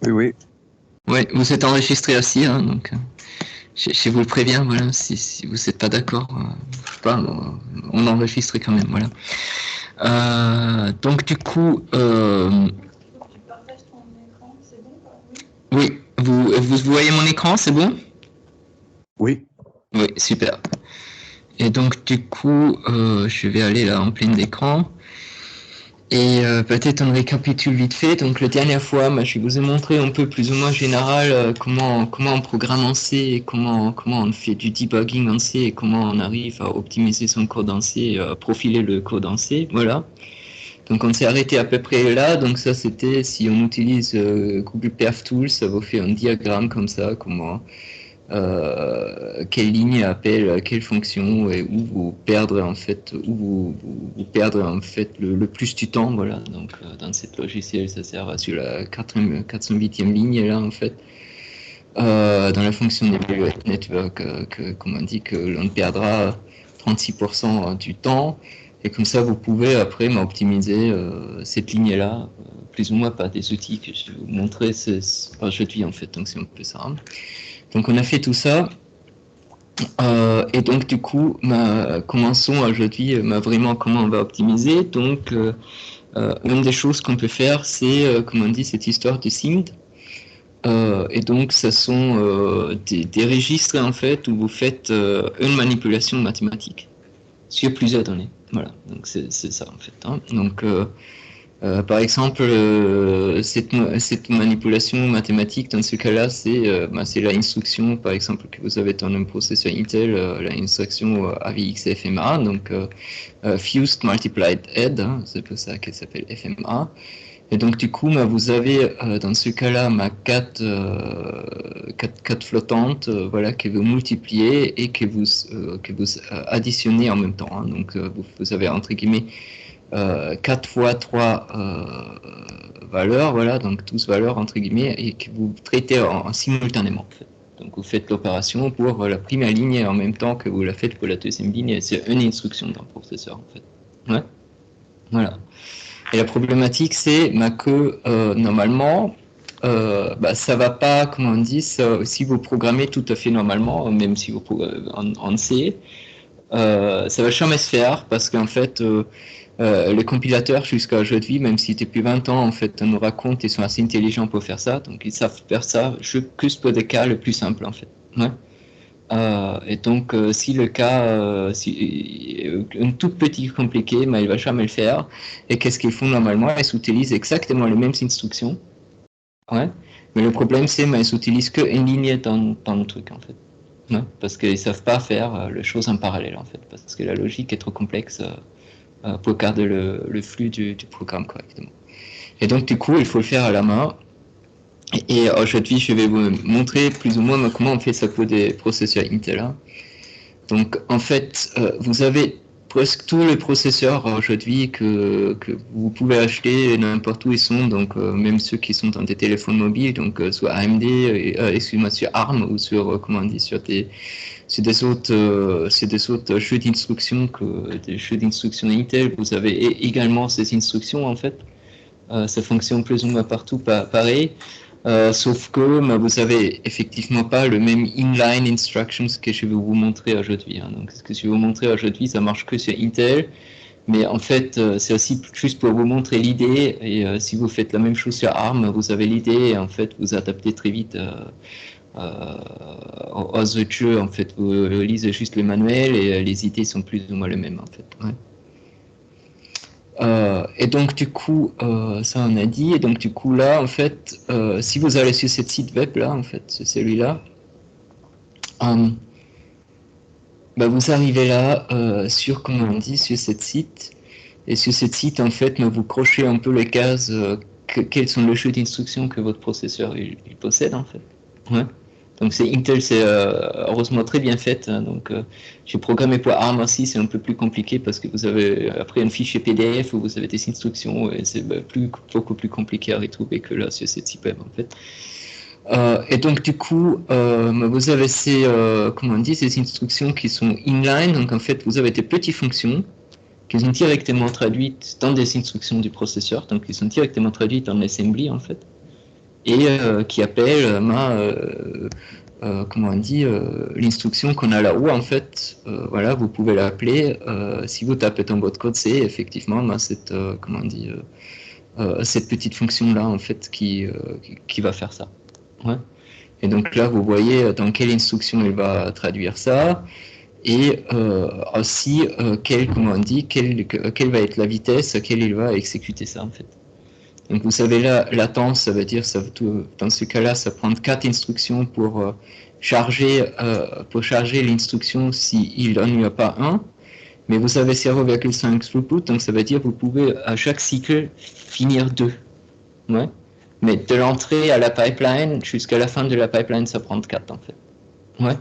Oui, oui. Oui, vous êtes enregistré aussi, hein, donc je vous le préviens, voilà, si vous n'êtes pas d'accord, je sais pas, on enregistre quand même, voilà. Donc du coup, oui, vous voyez mon écran, c'est bon? Oui. Oui, super. Et donc du coup, je vais aller là en plein écran. Et peut-être on récapitule vite fait. Donc la dernière fois, je vous ai montré un peu plus ou moins général comment on programme en C, et comment on fait du debugging en C, et comment on arrive à optimiser son code en C, à profiler le code en C. Voilà. Donc on s'est arrêté à peu près là. Donc ça c'était si on utilise Google Perf Tools, ça vous fait un diagramme comme ça, comment quelle ligne appelle quelle fonction et où vous perdrez en fait vous perdrez en fait le plus du temps, voilà. Donc dans cette logiciel ça sert sur la 408e ligne là en fait, dans la fonction d'Evaluate Network, comme on dit que l'on perdra 36% du temps, et comme ça vous pouvez après optimiser cette ligne là plus ou moins par des outils que je vais vous montrer aujourd'hui en fait. Donc c'est un peu ça. Donc on a fait tout ça. Et donc du coup, commençons aujourd'hui vraiment comment on va optimiser. Donc une des choses qu'on peut faire, c'est comme on dit cette histoire de SIMD. Et donc ce sont des registres en fait où vous faites une manipulation mathématique sur plusieurs données. Voilà, donc c'est ça en fait. Hein. Donc par exemple, cette manipulation mathématique, dans ce cas-là, c'est l'instruction, par exemple, que vous avez dans un processeur Intel, l'instruction AVX-FMA, donc Fused Multiplied Head, hein, c'est pour ça qu'elle s'appelle FMA. Et donc, du coup, vous avez dans ce cas-là 4 flottantes, voilà, que vous multipliez et que vous additionnez en même temps. Hein. Donc, vous avez entre guillemets 4 fois 3 valeurs, voilà, donc 12 valeurs entre guillemets, et que vous traitez simultanément. En fait. Donc vous faites l'opération pour la première ligne en même temps que vous la faites pour la deuxième ligne, et c'est une instruction dans le processeur en fait. Ouais. Voilà. Et la problématique c'est que normalement, ça va pas, comment on dit, si vous programmez tout à fait normalement, même si vous en C, ça va jamais se faire parce qu'en fait, les compilateurs jusqu'à aujourd'hui, même si depuis 20 ans, en fait, on nous raconte qu'ils sont assez intelligents pour faire ça, donc ils savent faire ça juste pour des cas le plus simple, en fait. Ouais. Et donc, si le cas, un tout petit compliqué, il va jamais le faire. Et qu'est-ce qu'ils font normalement? Ils utilisent exactement les mêmes instructions. Ouais. Mais le problème, c'est qu'ils utilisent qu'une ligne dans le truc, en fait. Ouais. Parce qu'ils savent pas faire les choses en parallèle, en fait. Parce que la logique est trop complexe pour garder le flux du programme correctement. Et donc, du coup, il faut le faire à la main. Et aujourd'hui, je vais vous montrer plus ou moins comment on fait ça pour des processeurs Intel. Donc, en fait, vous avez presque tous les processeurs aujourd'hui que vous pouvez acheter n'importe où ils sont, donc même ceux qui sont dans des téléphones mobiles, donc soit AMD, excuse-moi, sur ARM ou sur, comment on dit, sur des autres jeux d'instructions que des jeux d'instructions Intel. Vous avez également ces instructions en fait. Ça fonctionne plus ou moins partout pareil. Sauf que vous avez effectivement pas le même inline instructions que je vais vous montrer aujourd'hui. Hein. Donc, ce que je vais vous montrer aujourd'hui, ça marche que sur Intel, mais en fait, c'est aussi juste pour vous montrer l'idée. Et si vous faites la même chose sur ARM, vous avez l'idée et en fait, vous adaptez très vite aux autres jeux. En fait, vous lisez juste le manuel et les idées sont plus ou moins les mêmes en fait. Ouais. Et donc du coup, ça on a dit. Et donc du coup là, en fait, si vous allez sur ce site web là, en fait, c'est celui-là, vous arrivez là sur, comment on dit, sur ce site. Et sur ce site, en fait, vous crochez un peu les cases. Quels sont les jeux d'instructions que votre processeur il possède en fait. Ouais. Donc c'est Intel, c'est heureusement très bien fait. Hein, donc j'ai programmé pour ARM aussi, c'est un peu plus compliqué parce que vous avez après un fichier PDF où vous avez des instructions et c'est beaucoup plus compliqué à retrouver que là sur ce type web en fait. Et donc du coup, vous avez comment on dit, ces instructions qui sont inline. Donc en fait, vous avez des petites fonctions qui sont directement traduites dans des instructions du processeur. Donc ils sont directement traduites en assembly en fait. et qui appelle comment on dit, l'instruction qu'on a là-haut, en fait, voilà, vous pouvez l'appeler. Si vous tapez dans votre code, c'est effectivement cette, comment on dit, cette petite fonction-là, en fait, qui va faire ça. Ouais. Et donc là, vous voyez dans quelle instruction il va traduire ça, et aussi comment on dit, quelle va être la vitesse à laquelle il va exécuter ça, en fait. Donc vous savez là, latence, ça veut dire, dans ce cas-là, ça prend 4 instructions pour charger l'instruction s'il n'y a pas un. Mais vous avez 0,5 throughput, donc ça veut dire que vous pouvez à chaque cycle finir 2. Ouais. Mais de l'entrée à la pipeline jusqu'à la fin de la pipeline, ça prend 4 en fait. Ouais.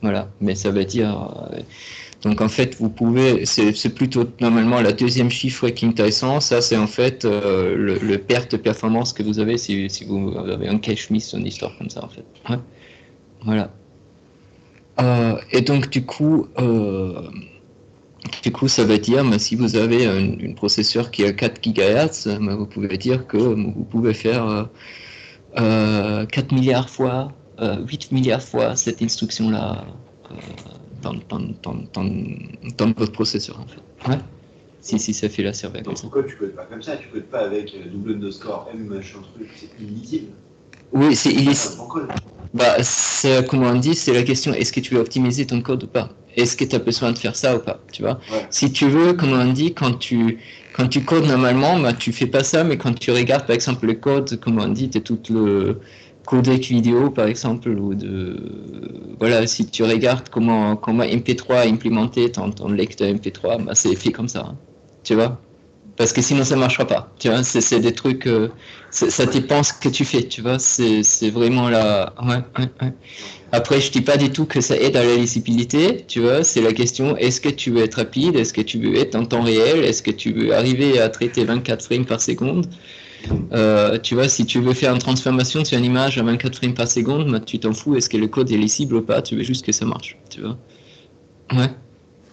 Voilà. Mais ça veut dire... donc en fait, vous pouvez, c'est plutôt normalement la deuxième chiffre qui est intéressant. Ça, c'est en fait le perte de performance que vous avez si vous avez un cache miss, une histoire comme ça en fait. Ouais. Voilà. Et donc du coup, ça veut dire, si vous avez un processeur qui a 4 GHz, vous pouvez dire que vous pouvez faire 4 milliards fois, 8 milliards fois cette instruction-là dans votre processeur, en fait. Ouais. Si ça fait la serveur. Dans ton code, tu codes pas comme ça, tu codes pas avec double underscore M machin truc, c'est illisible. Oui, c'est illisible. Comme on dit, c'est la question, est-ce que tu veux optimiser ton code ou pas? Est-ce que tu as besoin de faire ça ou pas, tu vois? Ouais. Si tu veux, comme on dit, quand tu codes normalement, tu fais pas ça, mais quand tu regardes, par exemple, le code, comme on dit, tu as tout le codec vidéo, par exemple, ou voilà, si tu regardes comment MP3 a implémenté ton lecteur MP3, c'est fait comme ça, hein, tu vois? Parce que sinon ça marchera pas, tu vois, c'est des trucs, ça dépend ce que tu fais, tu vois, c'est vraiment la... Ouais. Après, je dis pas du tout que ça aide à la lisibilité, tu vois, c'est la question, est-ce que tu veux être rapide, est-ce que tu veux être en temps réel, est-ce que tu veux arriver à traiter 24 frames par seconde, tu vois, si tu veux faire une transformation sur une image à 24 frames par seconde, tu t'en fous, est-ce que le code est lisible ou pas, tu veux juste que ça marche, tu vois. Ouais.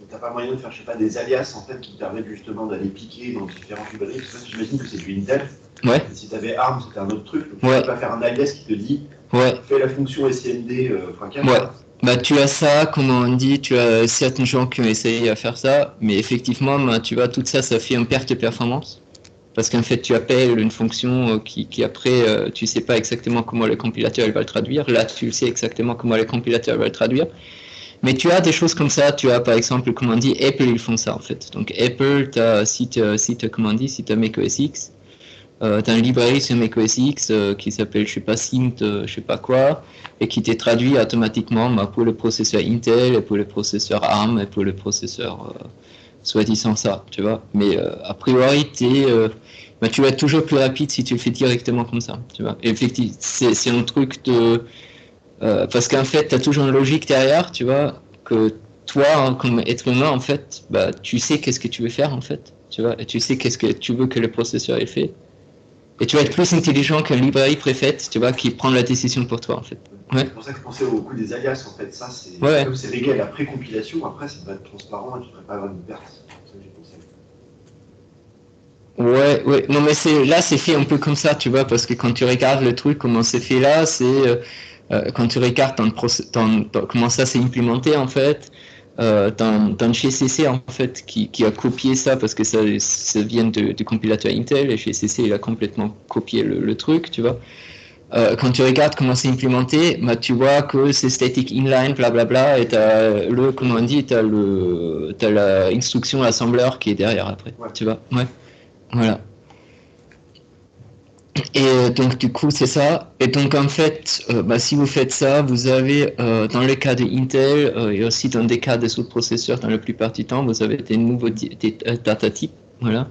T'as pas moyen de faire, je sais pas, des alias en fait qui te permettent justement d'aller piquer dans différents librairies. J'imagine que c'est du Intel. Ouais. Si t'avais ARM, c'était un autre truc. Donc ouais. Tu peux pas faire un alias qui te dit fais la fonction SCMD x4. Ouais. Tu as ça, comme on dit, tu as certains gens qui ont essayé à faire ça, mais effectivement, tu vois, tout ça, ça fait une perte de performance. Parce qu'en fait, tu appelles une fonction qui après, tu sais pas exactement comment le compilateur va le traduire. Là, tu sais exactement comment le compilateur va le traduire. Mais tu as des choses comme ça, tu as par exemple, comme on dit, Apple, ils font ça en fait. Donc Apple, si tu as macOS X, tu as une librairie sur macOS X qui s'appelle, je sais pas, Synth, je sais pas quoi, et qui t'est traduit automatiquement pour le processeur Intel, et pour le processeur ARM, et pour le processeur soi-disant ça, tu vois. Mais a priori, tu vas être toujours plus rapide si tu le fais directement comme ça, tu vois. Et effectivement, c'est un truc de... parce qu'en fait, tu as toujours une logique derrière, tu vois, que toi, hein, comme être humain, en fait, tu sais qu'est-ce que tu veux faire, en fait, tu vois, et tu sais qu'est-ce que tu veux que le processeur ait fait. Et tu vas être plus intelligent qu'une librairie préfaite, tu vois, qui prend la décision pour toi, en fait. Ouais. C'est pour ça que je pensais au coup des alias, en fait. Ça, c'est comme c'est réglé à la pré-compilation, après, ça va être transparent et tu ne devrais pas avoir une perte. C'est ça que j'ai pensé. Ouais. Non, mais là, c'est fait un peu comme ça, tu vois, parce que quand tu regardes le truc, comment c'est fait là, c'est... quand tu regardes comment ça s'est implémenté en fait, dans GCC en fait qui a copié ça parce que ça vient du compilateur Intel et GCC il a complètement copié le truc, tu vois. Quand tu regardes comment c'est implémenté, tu vois que c'est static inline, blablabla, et comment on dit, t'as la instruction assembleur qui est derrière après, tu vois. Ouais, voilà. Et donc du coup c'est ça. Et donc en fait, si vous faites ça, vous avez dans le cas de Intel et aussi dans des cas des autres processeurs, dans la plupart du temps, vous avez des nouveaux data types, voilà.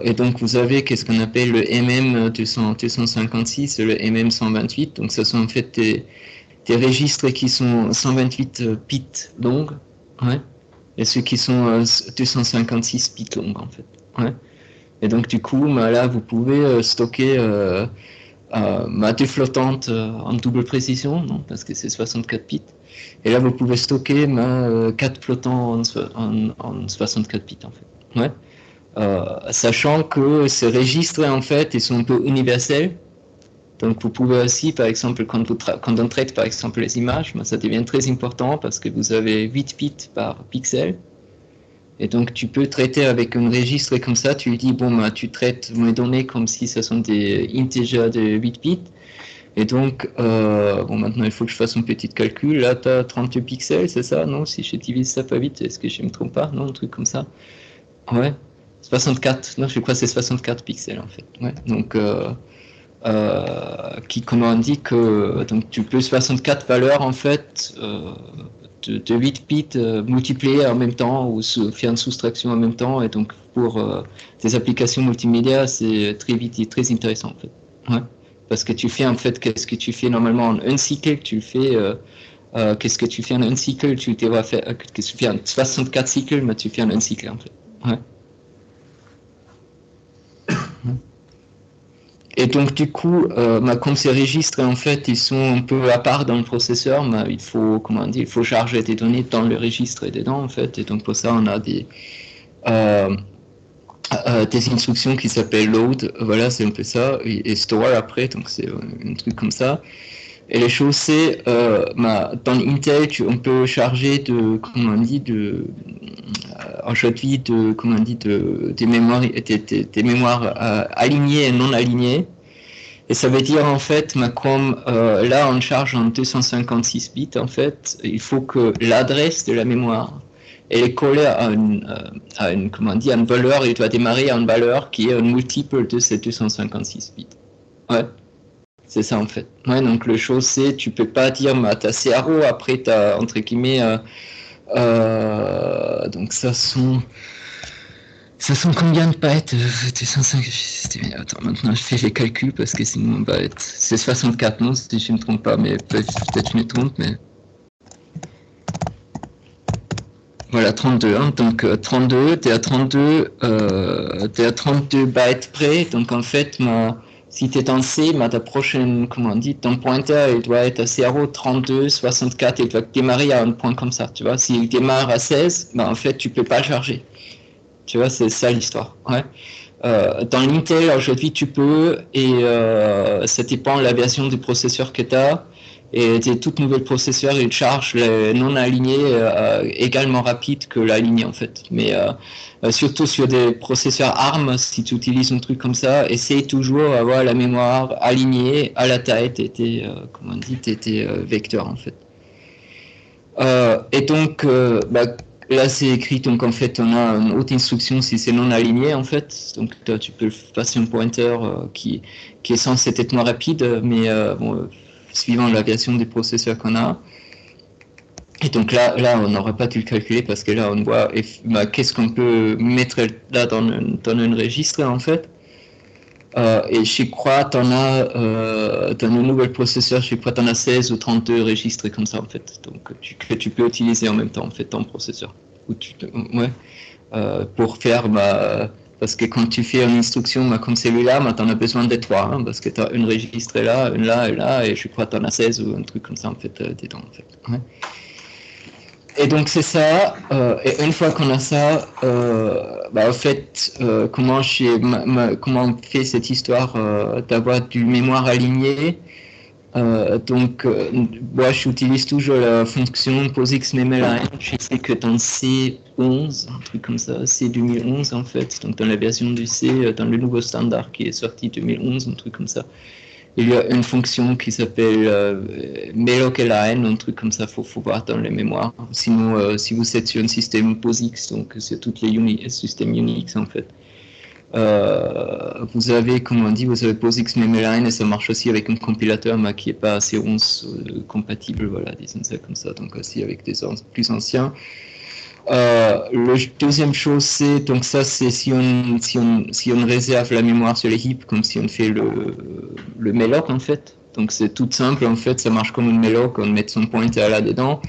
Et donc vous avez qu'est-ce qu'on appelle le MM256 et le MM128. Donc ce sont en fait des registres qui sont 128 bits longs, ouais. Et ceux qui sont 256 bits longs en fait, ouais. Et donc du coup, là, vous pouvez stocker des flottantes en double précision, non, parce que c'est 64 bits. Et là, vous pouvez stocker 4 flottants en 64 bits, en fait. Ouais. Sachant que ces registres, en fait, ils sont un peu universels. Donc vous pouvez aussi, par exemple, quand on traite par exemple les images, ça devient très important parce que vous avez 8 bits par pixel. Et donc tu peux traiter avec un registre comme ça, tu lui dis, bon, tu traites mes données comme si ce sont des integers de 8 bits. Et donc, bon, maintenant il faut que je fasse un petit calcul. Là, tu as 32 pixels, c'est ça? Non, si je divise ça par 8, est-ce que je me trompe pas? Non, un truc comme ça. Ouais, 64. Non, je crois que c'est 64 pixels en fait. Ouais, donc, comment on dit que donc, tu peux 64 valeurs en fait de 8 bits multipliées en même temps ou faire une soustraction en même temps. Et donc, pour des applications multimédia, c'est très vite et très intéressant en fait. Ouais. Parce que tu fais en fait, qu'est-ce que tu fais normalement en un cycle, tu fais, qu'est-ce que tu fais en un cycle, tu fais en 64 cycles, mais tu fais en un cycle en fait. Ouais. Et donc du coup, comme ces registres en fait, ils sont un peu à part dans le processeur, mais il faut, comment on dit, il faut charger des données dans le registre et dedans en fait. Et donc pour ça, on a des instructions qui s'appellent load, voilà, c'est un peu ça, et store après, donc c'est un truc comme ça. Et les choses, c'est, dans Intel, on peut charger comment on dit, aujourd'hui, comment on dit, des mémoires alignées et non alignées. Et ça veut dire, en fait, comme là, on charge en 256 bits, en fait, il faut que l'adresse de la mémoire, elle est collée à une, comment on dit, à une valeur, il doit démarrer à une valeur qui est un multiple de ces 256 bits. Ouais. C'est ça en fait. Ouais, donc le chose c'est, tu peux pas dire, t'as CRO, après t'as entre guillemets, donc ça sont combien de bytes? Attends, maintenant je fais les calculs parce que sinon c'est 64, non, si je me trompe pas, mais peut-être je me trompe, mais voilà, 32, hein, donc 32, t'es à 32 bytes près, donc en fait si tu es en C, ta prochaine, comment on dit, ton pointeur, il doit être à 0, 32, 64, il doit démarrer à un point comme ça, tu vois. S'il démarre à 16, en fait, tu peux pas charger. Tu vois, c'est ça l'histoire. Ouais. Dans l'Intel, aujourd'hui, tu peux, et ça dépend de la version du processeur que tu as. Et des tout nouveaux processeurs, ils chargent les non alignés également rapides que l'alignés en fait. Mais surtout sur des processeurs ARM, si tu utilises un truc comme ça, essaye toujours d'avoir la mémoire alignée à la taille de tes, comment on dit, tes vecteurs en fait. Et donc, là c'est écrit, donc en fait on a une autre instruction si c'est non aligné en fait. Donc toi, tu peux passer un pointeur qui est censé être moins rapide, mais bon, suivant la version des processeurs qu'on a. Et donc là on n'aurait pas dû le calculer parce que là on voit qu'est-ce qu'on peut mettre là dans un registre en fait. Et je crois t'en as dans le nouvel processeur, je crois t'en as 16 ou 32 registres comme ça en fait, donc que tu peux utiliser en même temps en fait ton processeur. Pour faire parce que quand tu fais une instruction comme celui-là, t'en as besoin de 3, hein, parce que tu as une registre là, une là et là, et je crois que tu en as 16 ou un truc comme ça en fait dedans en fait. Ouais. Et donc c'est ça, et une fois qu'on a ça, en fait, comment on fait cette histoire d'avoir du mémoire aligné, donc moi j'utilise toujours la fonction POSIX-MemoLine. Je sais que dans C11, un truc comme ça, C2011 en fait, donc dans la version du C, dans le nouveau standard qui est sorti 2011, un truc comme ça, il y a une fonction qui s'appelle malloc-line, un truc comme ça, faut voir dans les mémoires. Sinon, si vous êtes sur un système POSIX, donc c'est tous les systèmes Unix en fait, vous avez, comme on dit, vous avez POSIX-MemoLine et ça marche aussi avec un compilateur mais qui n'est pas C11 compatible, voilà, disons ça comme ça, donc aussi avec des plus anciens. Le deuxième chose, c'est, donc ça, c'est si on réserve la mémoire sur les heaps, comme si on fait le malloc, en fait. Donc c'est tout simple, en fait, ça marche comme une malloc, on met son pointer là-dedans,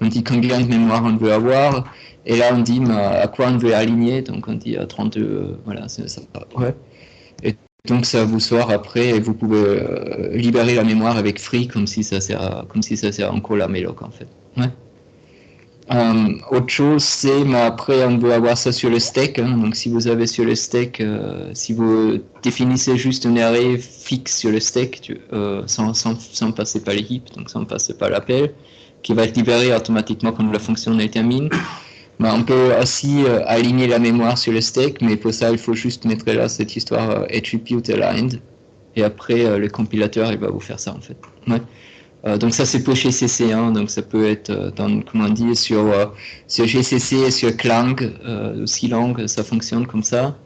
on dit combien de mémoire on veut avoir, et là on dit à quoi on veut aligner, donc on dit à 32, voilà, c'est ça. Ouais. Et donc ça vous sort après, et vous pouvez libérer la mémoire avec free, comme si ça sert encore la malloc, en fait. Ouais. Autre chose, c'est, mais après, on veut avoir ça sur le stack. Hein, donc, si vous avez sur le stack, si vous définissez juste un array fixe sur le stack, sans passer par les heaps, donc sans passer par l'appel, qui va être libéré automatiquement quand la fonction est terminée. Ben, on peut aussi aligner la mémoire sur le stack, mais pour ça, il faut juste mettre là cette histoire attribute aligned. Et après, le compilateur, il va vous faire ça, en fait. Ouais. Donc ça c'est pour chez CC, hein, donc ça peut être comment dire, sur GCC, sur Clang, aussi Lang, ça fonctionne comme ça.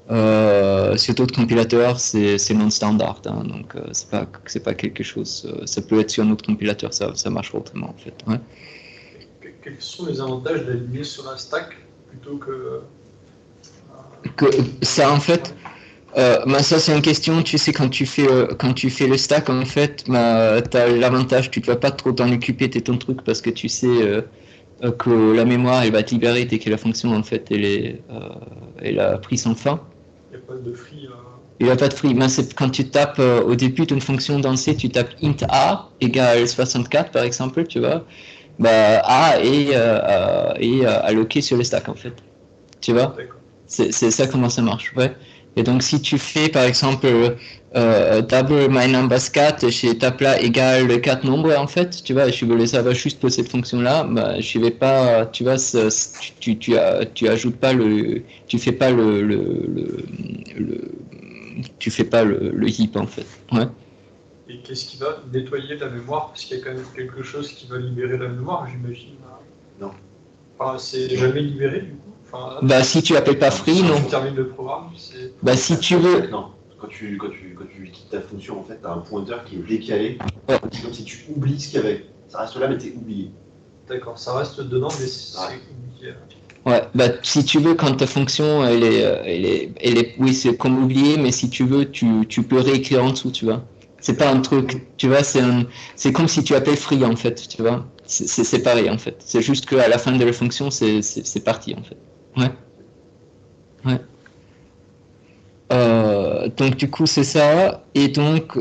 Sur d'autres compilateurs, c'est non standard, hein, donc c'est pas quelque chose. Ça peut être sur un autre compilateur, ça marche autrement en fait. Ouais. Quels sont les avantages d'aligner sur un stack plutôt que ça en fait. Ça c'est une question, tu sais, quand tu fais le stack, en fait, tu as l'avantage, tu ne vas pas trop t'en occuper, t'es ton truc, parce que tu sais que la mémoire, elle va te libérer dès que la fonction, en fait, elle a pris son fin. Il n'y a pas de free. Il n'y a pas de free. Mais c'est quand tu tapes au début d'une fonction dans C, tu tapes int a égale 64, par exemple, tu vois, a est alloqué sur le stack, en fait. Tu vois? C'est ça comment ça marche, ouais. Et donc, si tu fais, par exemple, double my numbers 4, je tape là égale 4 nombres, en fait, tu vois, je voulais savoir juste pour cette fonction-là, je vais pas, tu vois, tu ajoutes pas tu fais pas tu fais pas le heap, en fait. Ouais. Et qu'est-ce qui va nettoyer la mémoire? Parce qu'il y a quand même quelque chose qui va libérer la mémoire, j'imagine. Non. Enfin, c'est jamais libéré, du coup. Enfin, si tu appelles pas free, non. Si tu termines le programme, c'est... si tu veux... Non, quand tu quittes ta fonction, en fait, tu as un pointeur qui est décalé. Ouais. C'est comme si tu oublies ce qu'il y avait. Ça reste là, mais t'es oublié. D'accord, ça reste dedans, mais c'est oublié. Ouais, si tu veux, quand ta fonction, elle est oui, c'est comme oublié, mais si tu veux, tu peux réécrire en dessous, tu vois. C'est pas un truc, tu vois, c'est comme si tu appelles free, en fait, tu vois. C'est pareil, en fait. C'est juste qu'à la fin de la fonction, c'est parti, en fait. Ouais. Ouais. Donc du coup c'est ça, et donc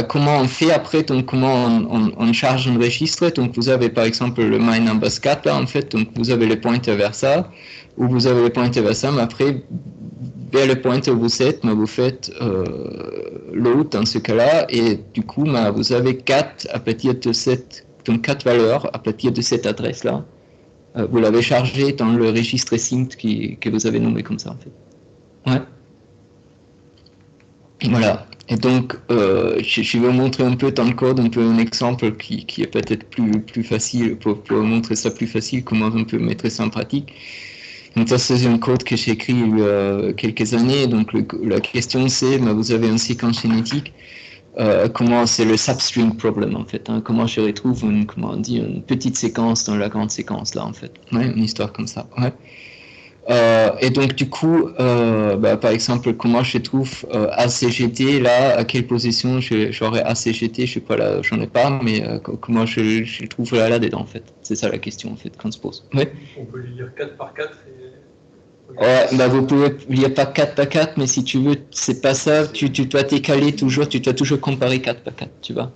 comment on fait après, donc comment on charge un registre. Donc vous avez par exemple le my numbers 4 là en fait, donc vous avez le pointer vers ça, ou vous avez le pointer vers ça, mais après vers le pointer où vous êtes, vous faites load dans ce cas-là, et du coup vous avez 4 à partir de donc 4 valeurs à partir de cette adresse là. Vous l'avez chargé dans le registre sync que vous avez nommé comme ça en fait. Ouais. Voilà, et donc je vais vous montrer un peu dans le code, un peu un exemple qui est peut-être plus facile, pour montrer ça plus facile, comment on peut mettre ça en pratique. Donc ça c'est un code que j'ai écrit il y a quelques années, donc la question c'est, vous avez une séquence génétique, comment c'est le substring problem en fait, hein, comment je retrouve une petite séquence dans la grande séquence là en fait, ouais, une histoire comme ça, ouais. Et donc du coup, par exemple, comment je trouve ACGT là, à quelle position j'aurais ACGT, je sais pas là, j'en ai pas, mais comment je le trouve là-dedans en fait. C'est ça la question en fait qu'on se pose. Ouais. On peut lire 4 par 4 et... Ouais, vous pouvez lire pas 4 par 4, mais si tu veux, c'est pas ça, tu dois t'écaler toujours, tu dois toujours comparer 4 par 4, tu vois.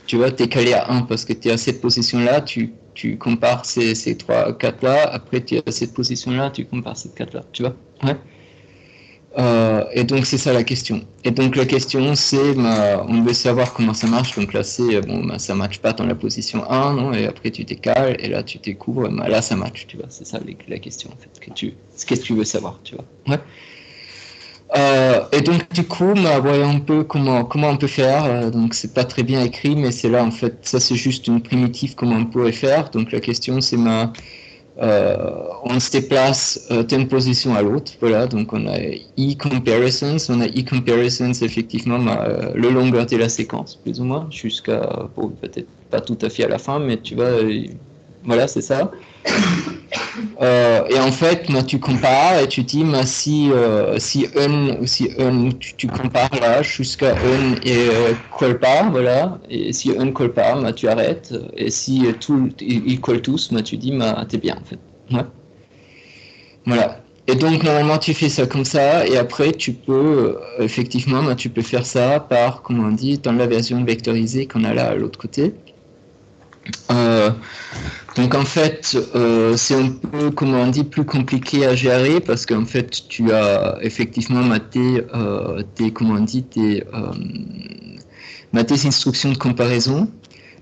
Tu vois, t'es calé à 1 parce que tu es à cette position-là, tu compares ces 3, 4-là, après tu es à cette position-là, tu compares ces 4-là, tu vois. Ouais. Et donc c'est ça la question. Et donc la question c'est, on veut savoir comment ça marche, donc là c'est, ça ne matche pas dans la position 1, non, et après tu décales, et là tu découvres, là ça match, tu vois, c'est ça la question en fait, qu'est-ce que tu veux savoir, tu vois. Ouais. Et donc du coup, voyons un peu comment on peut faire. Donc c'est pas très bien écrit, mais c'est là en fait, ça c'est juste une primitive comment on pourrait faire. Donc la question c'est on se déplace d'une position à l'autre. Voilà, donc on a e-comparisons, effectivement le longueur de la séquence, plus ou moins, jusqu'à peut-être pas tout à fait à la fin, mais tu vois, voilà, c'est ça. Et en fait, tu compares et tu dis, si tu compares là jusqu'à un et colle pas, voilà. Et si un colle pas, tu arrêtes. Et si ils collent tous, tu dis, t'es bien en fait. Ouais. Voilà. Et donc normalement tu fais ça comme ça, et après tu peux effectivement, tu peux faire ça par, comment on dit, dans la version vectorisée qu'on a là à l'autre côté. Donc en fait, c'est un peu, comment on dit, plus compliqué à gérer parce qu'en fait, tu as effectivement tes instructions de comparaison.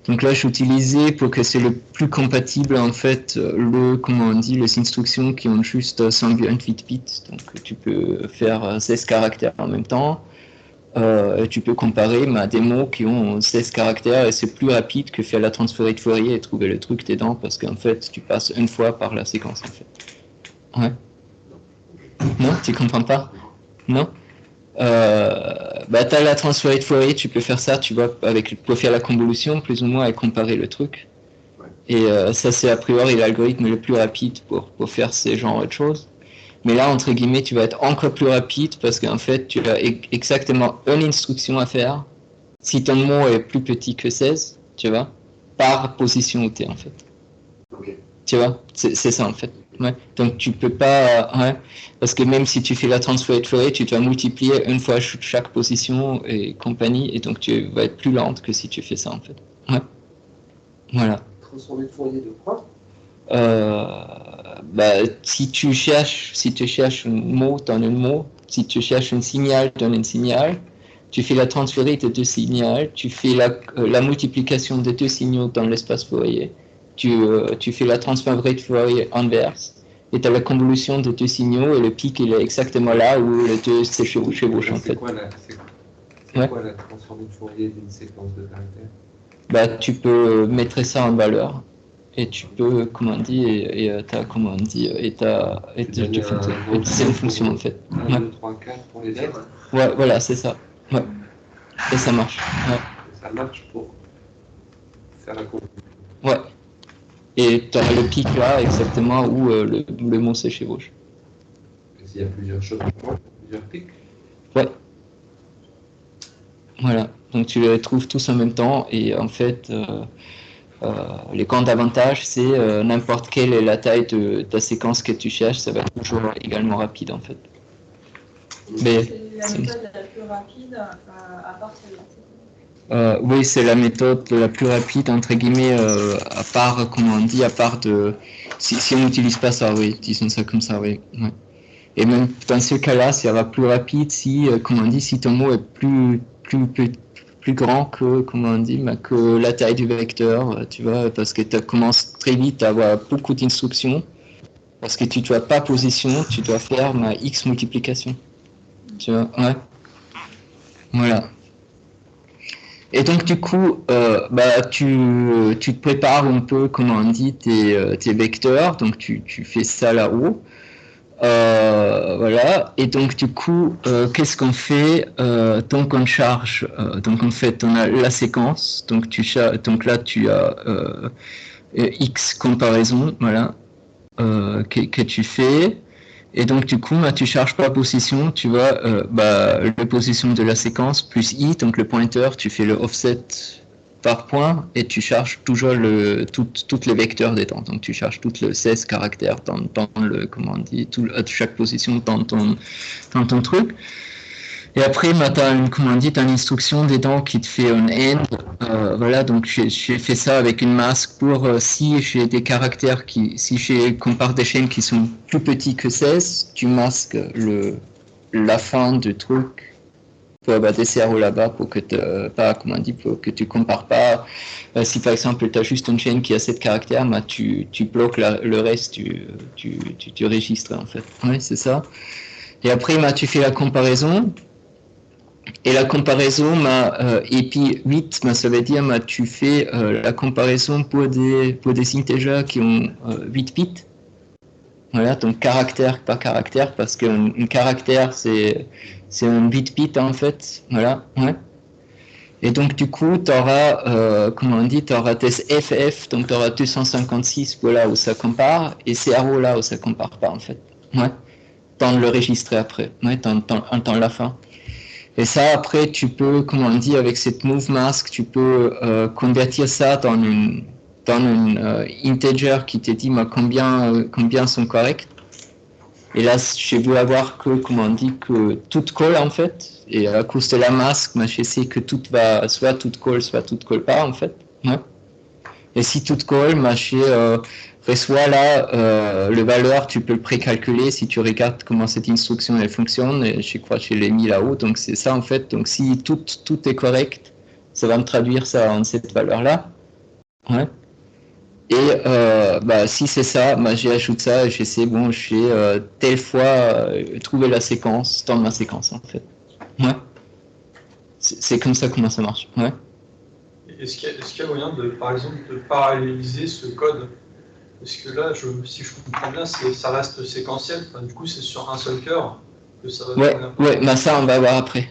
Donc là, j'utilisais pour que c'est le plus compatible en fait les instructions qui ont juste 128 bits. Donc tu peux faire 16 caractères en même temps. Tu peux comparer des mots qui ont 16 caractères et c'est plus rapide que faire la transformée de Fourier et trouver le truc dedans parce qu'en fait, tu passes une fois par la séquence en fait. Ouais. Non, tu comprends pas? Non? T'as la transformée de Fourier, tu peux faire ça, tu vois, pour faire la convolution, plus ou moins, et comparer le truc. Et ça, c'est a priori l'algorithme le plus rapide pour faire ces genres de choses. Mais là, entre guillemets, tu vas être encore plus rapide parce qu'en fait, tu as exactement une instruction à faire. Si ton mot est plus petit que 16, tu vois, par position où tu es, en fait. Okay. Tu vois, c'est ça, en fait. Ouais. Donc, tu peux pas... parce que même si tu fais la transformée de Fourier, tu dois multiplier une fois chaque position et compagnie, et donc tu vas être plus lente que si tu fais ça, en fait. Ouais. Voilà. Transformée de Fourier de quoi? Si tu cherches un mot, donne un mot. Si tu cherches un signal, donne un signal. Tu fais la transférée de deux signaux. Tu fais la multiplication de deux signaux dans l'espace Fourier. Tu fais la transférée de Fourier inverse. Et tu as la convolution de deux signaux et le pic il est exactement là où les deux se chevauchent en fait. C'est quoi la transformée de Fourier d'une séquence de caractères? Tu peux mettre ça en valeur. Et tu peux, c'est une fonction en fait. 1, 2, 3, 4 pour les lettres. Ouais, voilà, c'est ça. Ouais. Et ça marche. Ouais. Ça marche pour faire la convolution. Ouais. Et tu as le pic là, exactement, où le mot se chevauche. Et s'il y a plusieurs choses, plusieurs pics? Ouais. Voilà. Donc tu les trouves tous en même temps et en fait... les grands avantages, c'est n'importe quelle est la taille de ta séquence que tu cherches, ça va être toujours également rapide en fait. C'est la méthode la plus rapide, à part celle-là. Oui, c'est la méthode la plus rapide, entre guillemets, à part si on n'utilise pas ça, oui, disons ça comme ça, oui. Ouais. Et même dans ce cas-là, ça va plus rapide si ton mot est plus grand que la taille du vecteur, tu vois, parce que tu commences très vite à avoir beaucoup d'instructions, parce que tu ne dois pas position, tu dois faire x multiplication, tu vois, ouais. Voilà. Et donc du coup, tu te prépares un peu, tes vecteurs, donc tu fais ça là-haut. Voilà. Et donc du coup, qu'est-ce qu'on fait? Donc on charge. Donc en fait, on a la séquence. Donc là, tu as x comparaison, voilà, que tu fais. Et donc du coup, tu charges par position. Tu vois, la position de la séquence plus i, donc le pointeur. Tu fais le offset par point et tu charges toujours toutes les vecteurs des temps. Donc tu charges toutes les 16 caractères dans le, chaque position dans ton truc. Et après, tu as une instruction des temps qui te fait un end. Voilà, donc j'ai fait ça avec une masque pour si j'ai des caractères si je compare des chaînes qui sont plus petits que 16, tu masques la fin du truc pour avoir des CRO là-bas pour que pour que tu compares pas. Si par exemple tu as juste une chaîne qui a 7 caractères, tu bloques le reste, tu registres en fait. Oui, c'est ça. Et après, tu fais la comparaison. Et la comparaison, et puis 8, ça veut dire tu fais la comparaison pour des integers qui ont 8 bits. Voilà, donc caractère par caractère, parce qu'un caractère, c'est un 8 bit en fait. Voilà, ouais. Et donc du coup, tu auras, tes FF, donc tu auras 256 là où ça compare, et CRO là où ça compare pas en fait. Ouais. Dans le registré après, ouais, dans la fin. Et ça, après, tu peux, avec cette move mask, tu peux convertir ça dans une integer qui te dit combien sont corrects. Et là, je veux avoir que tout colle en fait. Et à cause de la masque, je sais que tout va soit tout colle pas en fait. Ouais. Et si tout colle, reçoit là le valeur, tu peux le précalculer si tu regardes comment cette instruction elle fonctionne. Et je crois que je l'ai mis là-haut. Donc c'est ça en fait. Donc si tout est correct, ça va me traduire ça en cette valeur-là. Ouais. Et si c'est ça, j'ajoute ça et j'essaie, j'ai telle fois trouver la séquence dans ma séquence en fait. Ouais. C'est comme ça comment ça marche. Ouais. Est-ce qu'il y a moyen de, par exemple, de paralléliser ce code? Parce que là, si je comprends bien, ça reste séquentiel. Enfin, du coup, c'est sur un seul cœur que ça va. Ouais, ça on va voir après.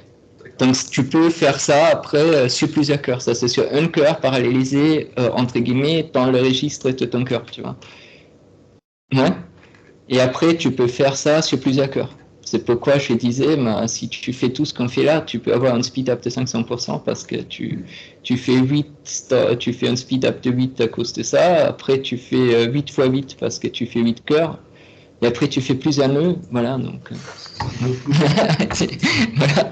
Donc tu peux faire ça après sur plusieurs cœurs. Ça c'est sur un cœur parallélisé entre guillemets dans le registre de ton cœur, tu vois. Ouais. Et après tu peux faire ça sur plusieurs cœurs. C'est pourquoi je disais, si tu fais tout ce qu'on fait là, tu peux avoir un speed up de 500% parce que tu fais un speed up de 8 à cause de ça. Après tu fais 8 x 8 parce que tu fais 8 cœurs. Et après tu fais plusieurs nœuds. Voilà donc. Voilà.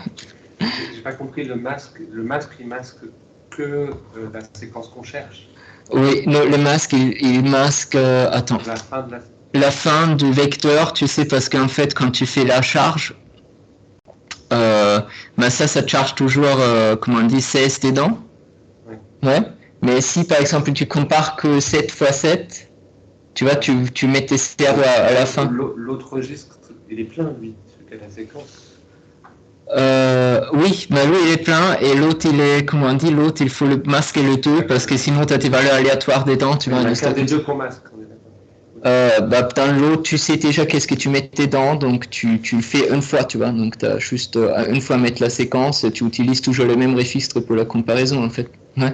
J'ai pas compris, le masque il masque que la séquence qu'on cherche. Oui, non, le masque, il masque, attends. La fin du vecteur, tu sais, parce qu'en fait, quand tu fais la charge, ça charge toujours, comment on dit, 16 dedans. Oui. Ouais. Mais si, par exemple, tu compares que 7 x 7, tu vois, tu mets tes cerveaux à la fin. L'autre registre, il est plein, lui, celui qui a la séquence. Oui, lui il est plein et l'autre il est, comment on dit, l'autre il faut le masquer le 2 parce que sinon tu as tes valeurs aléatoires dedans, tu vois. C'est des deux qu'on masque. Dans l'autre tu sais déjà qu'est-ce que tu mets dedans, donc tu le fais une fois, tu vois, donc tu as juste une fois mettre la séquence, tu utilises toujours le même registre pour la comparaison en fait. Ouais.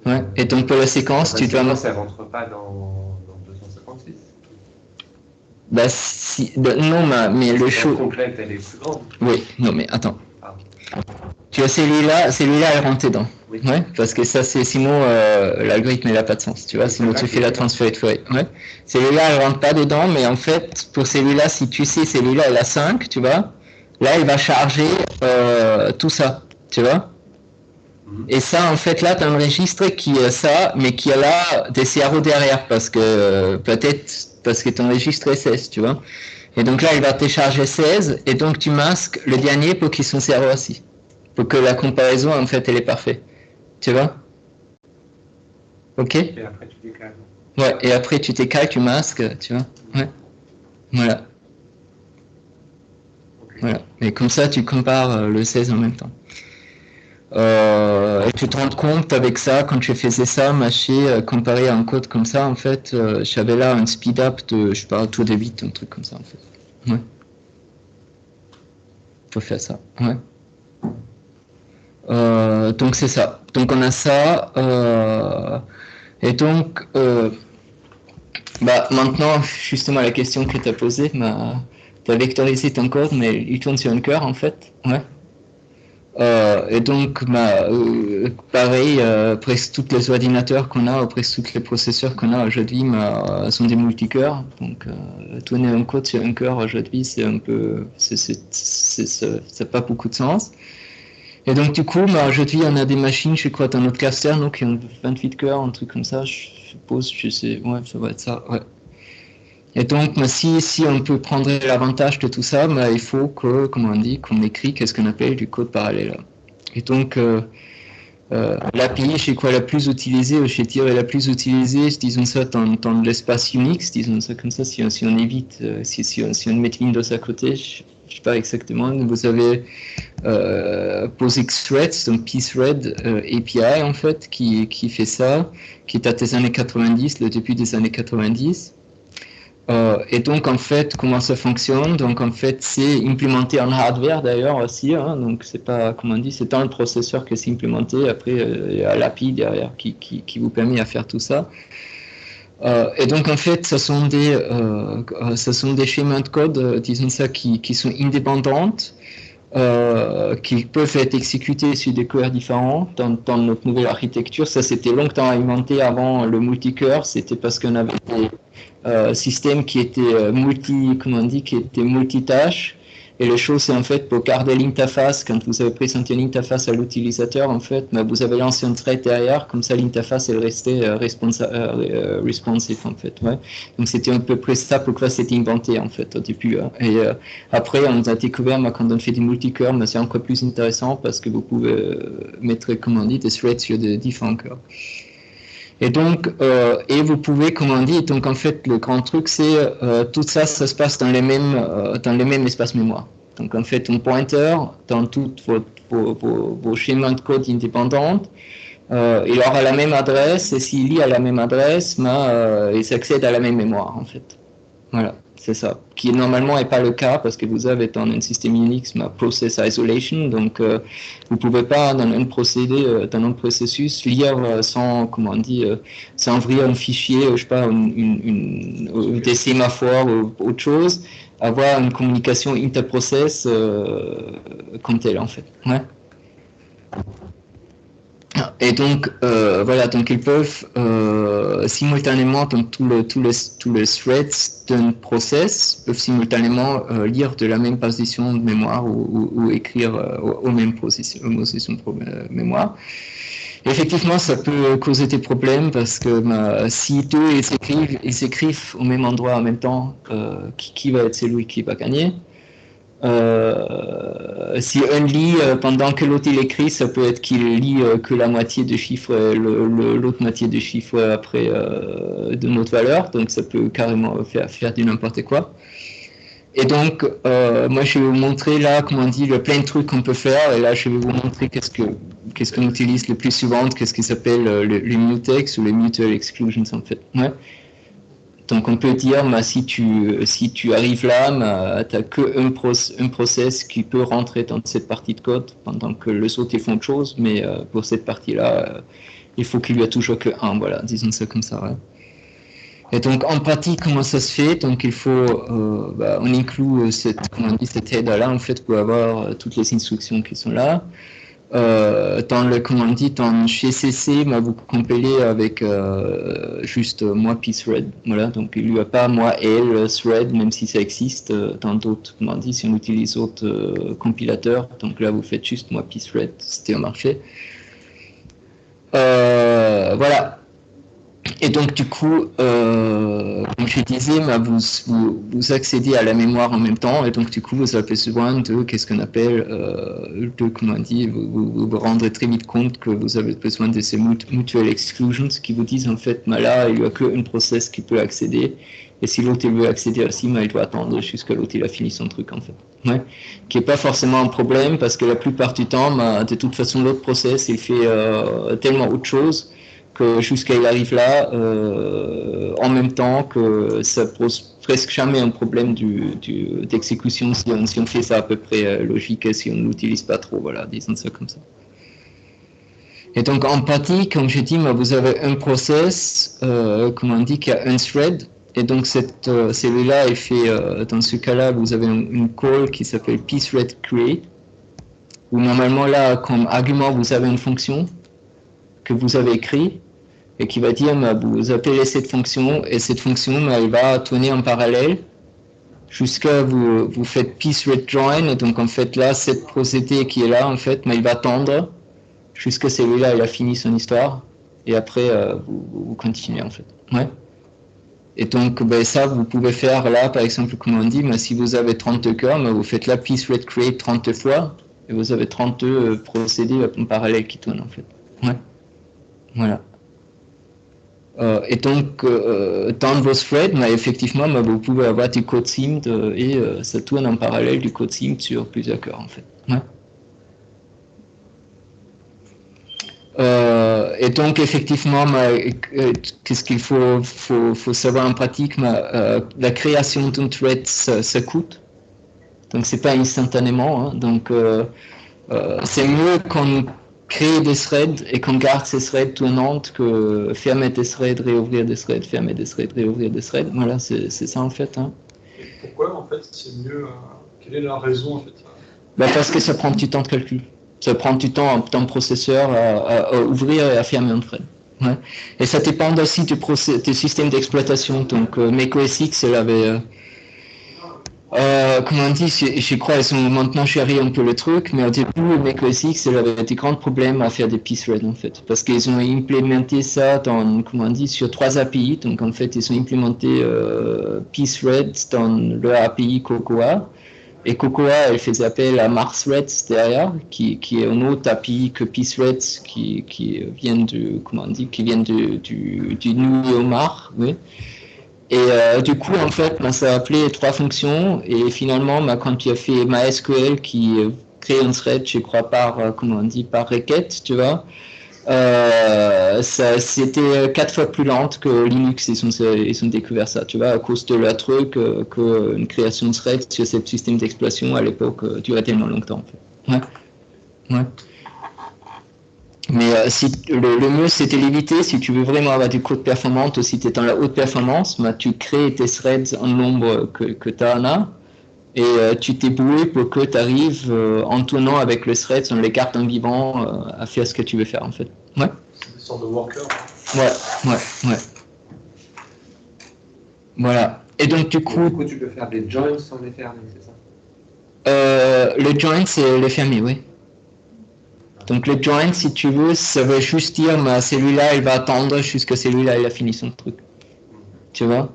Ouais. Et donc pour la séquence, tu dois. Ça rentre pas dans 256. Non, mais le show. Complète, elle est plus grande. Oui, non, mais attends. Tu as celui-là, elle rentre dedans. Oui. Ouais, parce que ça, sinon, l'algorithme, il n'a pas de sens, tu vois, sinon tu fais la transfert de ouais. Celui-là, elle rentre pas dedans, mais en fait, pour celui-là, si tu sais, celui-là, elle a 5, tu vois, là, il va charger tout ça, tu vois. Et ça, en fait, là, tu as un registre qui a ça, mais qui a là des CRO derrière, parce que parce que ton registre est 16, tu vois. Et donc là, il va télécharger 16, et donc tu masques le dernier pour qu'il soit CRO aussi. Pour que la comparaison, en fait, elle est parfaite. Tu vois? Ok? Et après, tu décales. Ouais, et après, tu décales, tu masques, tu vois? Ouais. Voilà. Okay. Voilà. Et comme ça, tu compares le 16 en même temps. Et tu te rends compte avec ça, quand je faisais ça, comparé à un code comme ça, en fait, j'avais là un speed up de, je sais pas, autour de 8, un truc comme ça, en fait. Ouais. Faut faire ça, ouais. Donc c'est ça. Donc on a ça. Et donc, maintenant, justement, la question que tu as posée, tu as vectorisé ton code, mais il tourne sur un cœur, en fait. Ouais. Et donc, pareil, presque tous les ordinateurs qu'on a, presque tous les processeurs qu'on a aujourd'hui sont des multicœurs. Donc, tourner un code sur un cœur aujourd'hui, c'est un peu, ça n'a pas beaucoup de sens. Et donc, du coup, aujourd'hui, on a des machines, je crois, dans notre cluster, donc qui ont 28 cœurs, un truc comme ça, je suppose, je sais, ouais, ça va être ça, ouais. Et donc, si on peut prendre l'avantage de tout ça, il faut que, comment on dit, qu'on écrit qu'est-ce qu'on appelle du code parallèle. Et donc, l'API, c'est quoi la plus utilisée, je dirais la plus utilisée, disons ça, dans l'espace Unix, disons ça comme ça, si on évite, si on met Windows à côté, je ne sais pas exactement, vous avez POSIX-Threads, donc pthread API en fait, qui fait ça, qui date des années 90, le début des années 90. Et donc en fait, comment ça fonctionne? Donc en fait, c'est implémenté en hardware d'ailleurs aussi, hein, donc c'est pas, comment on dit, c'est dans le processeur que c'est implémenté, après il y a l'API derrière qui vous permet à faire tout ça. Et donc en fait, ce sont des schémas de code, disons ça, qui sont indépendantes, qui peuvent être exécutés sur des cœurs différents dans notre nouvelle architecture. Ça, c'était longtemps inventé avant le multicœur, c'était parce qu'on avait des systèmes qui étaient multitâches, Et la chose, c'est en fait pour garder l'interface, quand vous avez présenté une interface à l'utilisateur, en fait, vous avez lancé un thread derrière, comme ça l'interface elle restait responsive en fait. Ouais. Donc c'était à peu près ça pourquoi c'était inventé en fait au début. Hein. Et après, on a découvert quand on fait du multicœur, c'est encore plus intéressant parce que vous pouvez mettre, comme on dit, des threads sur des différents cœurs. Et donc, et vous pouvez, comme on dit, donc en fait, le grand truc, c'est tout ça, ça se passe dans les mêmes espaces mémoire. Donc en fait, un pointer dans tous vos schémas de code indépendants, il aura la même adresse, et s'il lit à la même adresse, il s'accède à la même mémoire, en fait. Voilà, c'est ça. Qui normalement n'est pas le cas, parce que vous avez dans un système Unix, process isolation, donc vous ne pouvez pas, dans un processus, lire sans, comment on dit, sans ouvrir un fichier, je sais pas, des sémaphores ou autre chose, avoir une communication interprocess comme telle, en fait. Ouais. Et donc, voilà, donc ils peuvent simultanément, donc tous les threads d'un process peuvent simultanément lire de la même position de mémoire ou écrire aux mêmes positions de mémoire. Effectivement, ça peut causer des problèmes parce que si deux ils s'écrivent au même endroit en même temps, qui va être celui qui va gagner? Si un lit pendant que l'autre il écrit, ça peut être qu'il lit que la moitié de chiffres, l'autre moitié de chiffres après de notre valeur, donc ça peut carrément faire du n'importe quoi. Et donc, moi je vais vous montrer là, comment on dit, le plein de trucs qu'on peut faire, et là je vais vous montrer qu'est-ce qu'on utilise le plus souvent, qu'est-ce qui s'appelle les mutex ou les mutual exclusions en fait. Ouais. Donc on peut dire, si tu arrives là, tu n'as qu'un process qui peut rentrer dans cette partie de code pendant que les autres ils font autre chose, mais pour cette partie-là, il faut qu'il y ait toujours que un, voilà, disons ça comme ça. Ouais. Et donc en pratique, comment ça se fait? Donc il faut, on inclut cette header-là en fait pour avoir toutes les instructions qui sont là. Dans GCC, vous compilez avec juste moi pthread, voilà, donc il n'y a pas moi l thread, même si ça existe dans d'autres, si on utilise d'autres compilateurs, donc là vous faites juste moi pthread, c'était un marché. Voilà. Et donc du coup, comme je disais, vous accédez à la mémoire en même temps, et donc du coup vous avez besoin de qu'est-ce qu'on appelle, vous vous rendrez très vite compte que vous avez besoin de ces mutual exclusions qui vous disent en fait, là il n'y a qu'un process qui peut accéder, et si l'autre veut accéder aussi, il doit attendre jusqu'à l'autre il a fini son truc en fait. Ouais. Qui n'est pas forcément un problème parce que la plupart du temps, de toute façon l'autre process il fait tellement autre chose jusqu'à il arrive là, en même temps que ça pose presque jamais un problème d'exécution si on fait ça à peu près logique et si on ne l'utilise pas trop, voilà, disons ça comme ça. Et donc en pratique, comme je dis, vous avez un process, comme on dit, qui a un thread, et donc celui-là, il fait, dans ce cas-là, vous avez une call qui s'appelle pthread create, où normalement là, comme argument, vous avez une fonction que vous avez écrite, et qui va dire, vous appelez cette fonction, et cette fonction, elle va tourner en parallèle, jusqu'à vous faites pthread join, et donc en fait là, cette procédé qui est là, en fait, il va attendre, jusqu'à celui-là, il a fini son histoire, et après, vous continuez, en fait. Ouais. Et donc, ça, vous pouvez faire là, par exemple, comme on dit, si vous avez 32 cœurs, vous faites là pthread create 30 fois, et vous avez 32 procédés en parallèle qui tournent, en fait. Ouais. Voilà. Et donc, dans vos threads, effectivement, vous pouvez avoir du code SIMD et ça tourne en parallèle du code SIMD sur plusieurs cœurs, en fait. Ouais. Et donc, effectivement, qu'est-ce qu'il faut savoir en pratique, la création d'un thread, ça coûte. Donc, c'est pas instantanément. Hein. Donc, c'est mieux qu'on créer des threads et qu'on garde ces threads tournantes que fermer des threads, réouvrir des threads, fermer des threads, réouvrir des threads. Voilà, c'est ça en fait. Hein. Et pourquoi en fait c'est mieux quelle est la raison en fait parce que ça prend du temps de calcul. Ça prend du temps en temps processeur à ouvrir et à fermer un thread. Ouais. Et ça dépend aussi du système d'exploitation. Donc macOS X, elle avait Comment on dit, je crois qu'ils ont maintenant chéri un peu le truc, mais au début, Mac OS X, il avait des grands problèmes à faire des peace threads en fait, parce qu'ils ont implémenté ça dans, comment on dit, sur 3 API. Donc en fait, ils ont implémenté peace threads dans leur API Cocoa, et Cocoa, elle faisait appel à Mars Threads derrière, qui est une autre API que peace threads, qui vient de, comment on dit, qui vient du NuoMar, oui. Et du coup, en fait, ça a appelé 3 fonctions. Et finalement, quand tu as fait MySQL qui crée un thread, je crois, par, comment on dit, par requête, tu vois, c'était 4 fois plus lente que Linux. Ils ont découvert ça, tu vois, à cause de la truc qu'une création de thread sur ce système d'exploitation à l'époque durait tellement longtemps. En fait. Ouais. Mais si le mieux c'était l'éviter. Si tu veux vraiment avoir du code performant, ou si tu es dans la haute performance, tu crées tes threads en nombre que tu en as, et tu t'es boué pour que tu arrives en tournant avec le thread, on les cartes en vivant, à faire ce que tu veux faire en fait. Ouais. C'est une sorte de worker. Ouais. Voilà. Et donc du coup tu peux faire des joins sans les fermer, c'est ça? Le join c'est les fermer, oui. Donc le join, si tu veux, ça veut juste dire celui-là, il va attendre jusqu'à celui-là, il a fini son truc. Tu vois?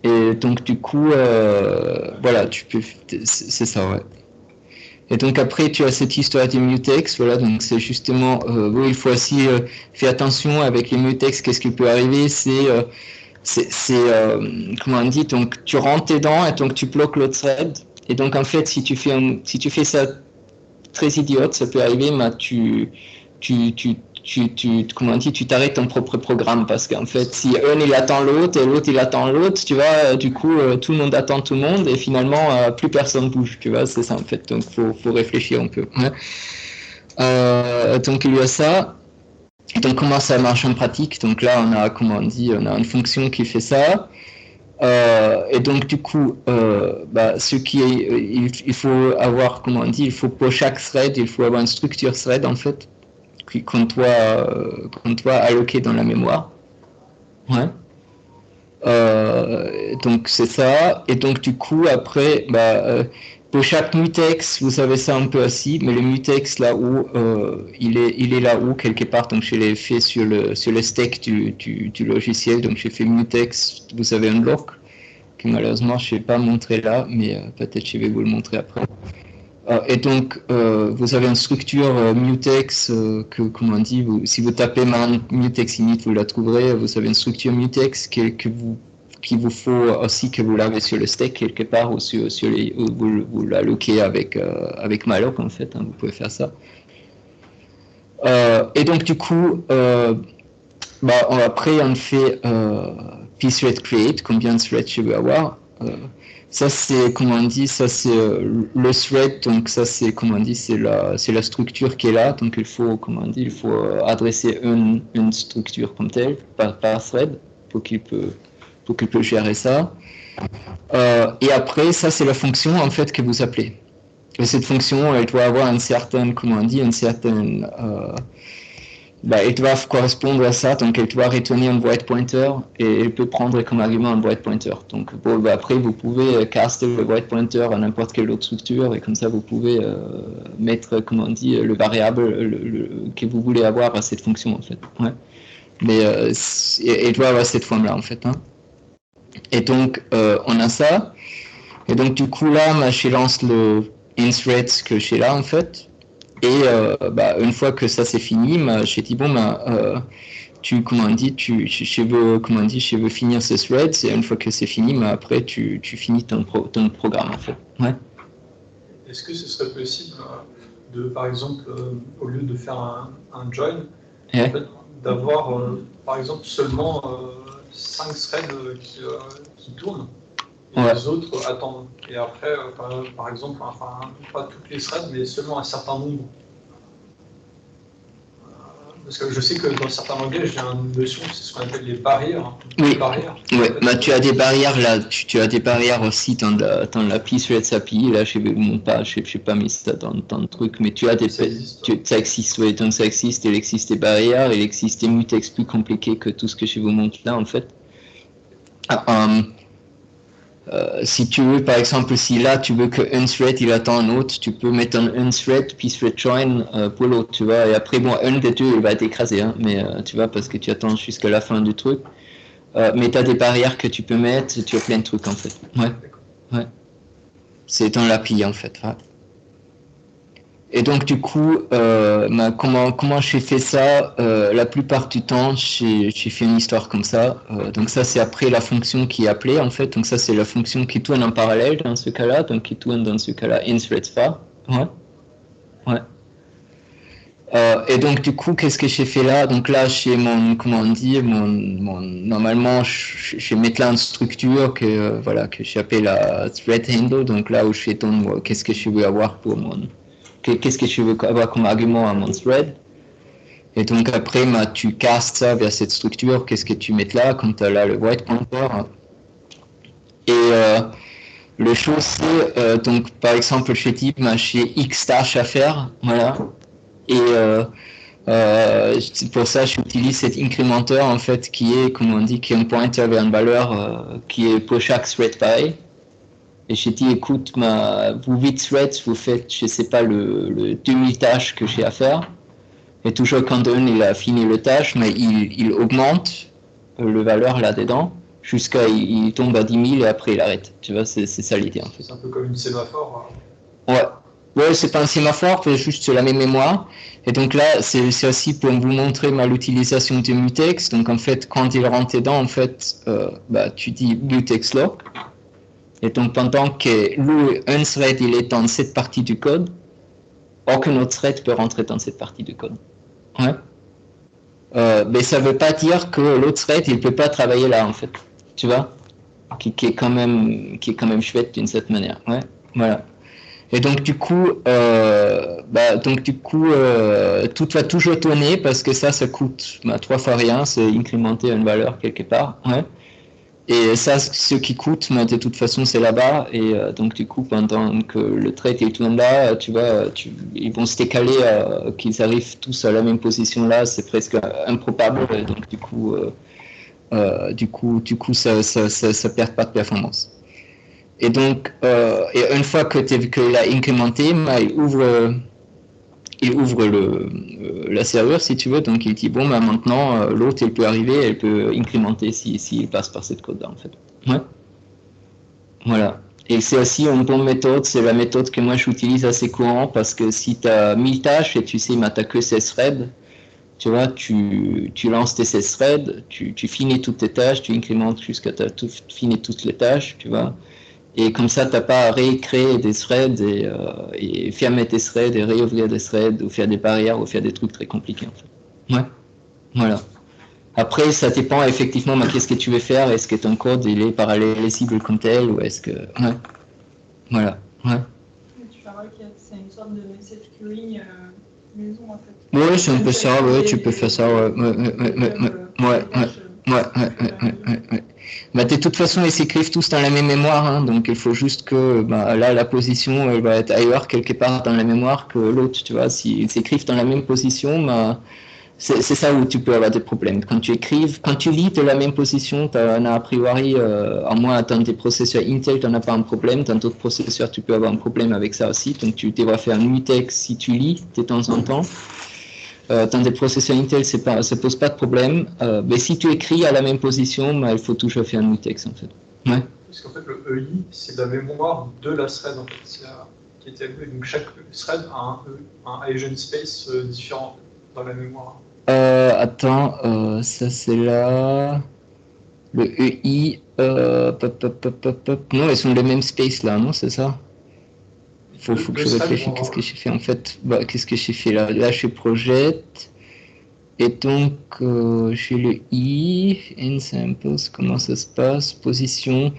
Et donc du coup, voilà, tu peux, c'est ça, ouais. Et donc après, tu as cette histoire des mutex, voilà, donc c'est justement, il faut aussi faire attention avec les mutex, qu'est-ce qui peut arriver, comment on dit, donc tu rentres dedans et donc tu bloques le thread. Et donc en fait, si tu fais ça très idiote, ça peut arriver, mais comment on dit, tu t'arrêtes ton propre programme, parce qu'en fait, si un il attend l'autre et l'autre il attend l'autre, tu vois, du coup, tout le monde attend tout le monde et finalement, plus personne bouge, tu vois, c'est ça en fait, donc faut réfléchir un peu. Donc il y a ça. Et donc comment ça marche en pratique? Donc là, on a, comment on dit, on a une fonction qui fait ça. Et donc du coup, ce qui est, il faut avoir, comment on dit, il faut pour chaque thread, il faut avoir une structure thread en fait, qu'on doit alloquer dans la mémoire. Ouais. Donc c'est ça. Et donc du coup après, pour chaque mutex, vous savez ça un peu aussi, mais le mutex là où il est là où quelque part. Donc je l'ai fait sur le stack du logiciel. Donc j'ai fait mutex. Vous avez un lock que malheureusement je ne vais pas montrer là, mais peut-être je vais vous le montrer après. Et donc vous avez une structure mutex que, comment on dit, si vous tapez man mutex init, vous la trouverez. Vous avez une structure mutex qu'il vous faut aussi que vous l'avez sur le stack quelque part, ou sur les, vous l'alloquez avec malloc en fait, hein, vous pouvez faire ça. Et donc du coup, après on fait peace thread create, combien de threads je veux avoir. Ça c'est, comment on dit, ça c'est le thread, donc ça c'est, comment on dit, c'est la structure qui est là, donc il faut, comment on dit, il faut adresser une structure comme telle par thread pour qu'il peut gérer ça. Et après, ça c'est la fonction en fait que vous appelez. Et cette fonction, elle doit avoir une certaine, comment on dit, une certaine, elle doit correspondre à ça, donc elle doit retourner un void pointer et elle peut prendre comme argument un void pointer. Donc après, vous pouvez caster le void pointer à n'importe quelle autre structure et comme ça vous pouvez mettre, comment on dit, le variable que vous voulez avoir à cette fonction en fait. Ouais. Mais elle doit avoir cette forme là en fait. Hein. Et donc, on a ça. Et donc, du coup, là, je lance le inthreads que j'ai là, en fait. Et une fois que ça c'est fini, j'ai dit, bon, comment on dit, je veux finir ce thread. Et une fois que c'est fini, après, tu finis ton programme, en fait. Ouais. Est-ce que ce serait possible de, par exemple, au lieu de faire un join, en fait, d'avoir, par exemple, seulement 5 threads qui tournent et les autres attendent. Et après, par exemple, pas toutes les threads, mais seulement un certain nombre. Parce que je sais que dans certains langages, il y a une notion, c'est ce qu'on appelle les barrières. Oui, tu as des barrières là, tu as des barrières aussi dans la P-Threads API, là je n'ai pas mis ça dans le truc, mais tu as des... Ça existe, oui, donc ça existe, il existe des barrières, il existe des mutex plus compliqués que tout ce que je vous montre là en fait. si tu veux, par exemple, si là tu veux qu'un thread il attend un autre, tu peux mettre un thread puis thread join pour l'autre, tu vois. Et après, bon, un des deux il va être écrasé, hein, mais tu vois, parce que tu attends jusqu'à la fin du truc. Mais tu as des barrières que tu peux mettre, tu as plein de trucs en fait. Ouais. C'est dans l'API en fait. Ouais. Et donc du coup, comment j'ai fait ça? La plupart du temps, j'ai fait une histoire comme ça. Donc ça, c'est après la fonction qui est appelée en fait. Donc ça, c'est la fonction qui tourne en parallèle dans ce cas-là. Donc qui tourne dans ce cas-là in thread_far. Ouais. Et donc du coup, qu'est-ce que j'ai fait là? Donc là, j'ai normalement, je vais mettre là une structure que j'appelle la thread handle. Donc là où je fais qu'est-ce que je veux avoir pour qu'est-ce que tu veux avoir comme argument à mon thread. Et donc après, tu castes ça vers cette structure, qu'est-ce que tu mets là, quand tu as là le white pointer. Et le chose, c'est, donc par exemple, je dis, j'ai X tâches à faire, voilà. Et pour ça, j'utilise cet incrémenteur, en fait, qui est, comme on dit, qui est un pointer vers une valeur qui est pour chaque thread pareil. Et j'ai dit, écoute, vous 8 threads, vous faites, je sais pas, le demi-tâche que j'ai à faire. Et toujours quand il a fini le tâche, mais il augmente le valeur là-dedans, jusqu'à il tombe à 10 000 et après il arrête. Tu vois, c'est ça l'idée en fait. C'est un peu comme une sémaphore. Ouais, c'est pas un sémaphore, c'est juste la même mémoire. Et donc là, c'est aussi pour vous montrer l'utilisation du mutex. Donc en fait, quand il rentre dedans, en fait, tu dis mutex lock. Et donc, pendant que un thread il est dans cette partie du code, aucun autre thread peut rentrer dans cette partie du code. Ouais. Mais ça ne veut pas dire que l'autre thread il peut pas travailler là en fait. Tu vois, qui est quand même chouette d'une certaine manière. Ouais. Voilà. Et donc du coup, tout va toujours tourner parce que ça coûte 3 fois rien, c'est incrémenter une valeur quelque part. Ouais. Et ça, ce qui coûte, de toute façon, c'est là-bas. Et donc, du coup, pendant que le thread il tourne là, tu vois, ils vont se décaler, qu'ils arrivent tous à la même position là, c'est presque improbable. Et donc, du coup, ça perd pas de performance. Et donc, et une fois qu'il a incrémenté, il ouvre la serrure, si tu veux, donc il dit, bon, maintenant, l'autre, elle peut arriver, elle peut incrémenter s'il passe par cette code-là, en fait. Ouais. Voilà. Et c'est aussi une bonne méthode, c'est la méthode que moi, j'utilise assez courant, parce que si tu as 1000 tâches, et tu sais, tu n'as que 16 threads, tu vois, tu lances tes 16 threads, tu finis toutes tes tâches, tu incrémentes jusqu'à tu as fini toutes les tâches, tu vois. Et comme ça, tu n'as pas à récréer des threads et fermer tes threads et réouvrir des threads ou faire des barrières ou faire des trucs très compliqués en fait. Ouais, voilà. Après, ça dépend effectivement de qu'est-ce que tu veux faire. Est-ce que ton code il est parallélisible comme tel ou est-ce que... Ouais, voilà. Ouais. Tu parles que c'est une sorte de message queuing maison en fait. Oui, c'est un peu ça, ouais, tu peux faire ça, ouais. De toute façon, ils s'écrivent tous dans la même mémoire, hein, donc il faut juste que là, la position elle va être ailleurs quelque part dans la mémoire que l'autre, tu vois. S'ils s'écrivent dans la même position, c'est ça où tu peux avoir des problèmes. Quand tu lis de la même position, tu as a priori, à moins dans des processeurs Intel, tu n'as pas un problème. Dans d'autres processeurs, tu peux avoir un problème avec ça aussi. Donc tu devras faire un mutex si tu lis de temps en temps. Dans des processeurs Intel, ça pose pas de problème. Mais si tu écris à la même position, il faut toujours faire un mutex en fait. Ouais. Parce qu'en fait, le EI, c'est la mémoire de la thread en fait, qui est élevée. Donc chaque thread a un agent space différent dans la mémoire. Attends, ça c'est là. Le EI. Non, ils sont les mêmes space là, non, c'est ça? Faut que je réfléchisse. Qu'est-ce que j'ai fait en fait? Qu'est-ce que j'ai fait là? Là, je projette. Et donc, j'ai le I, ensamples, comment ça se passe? Position.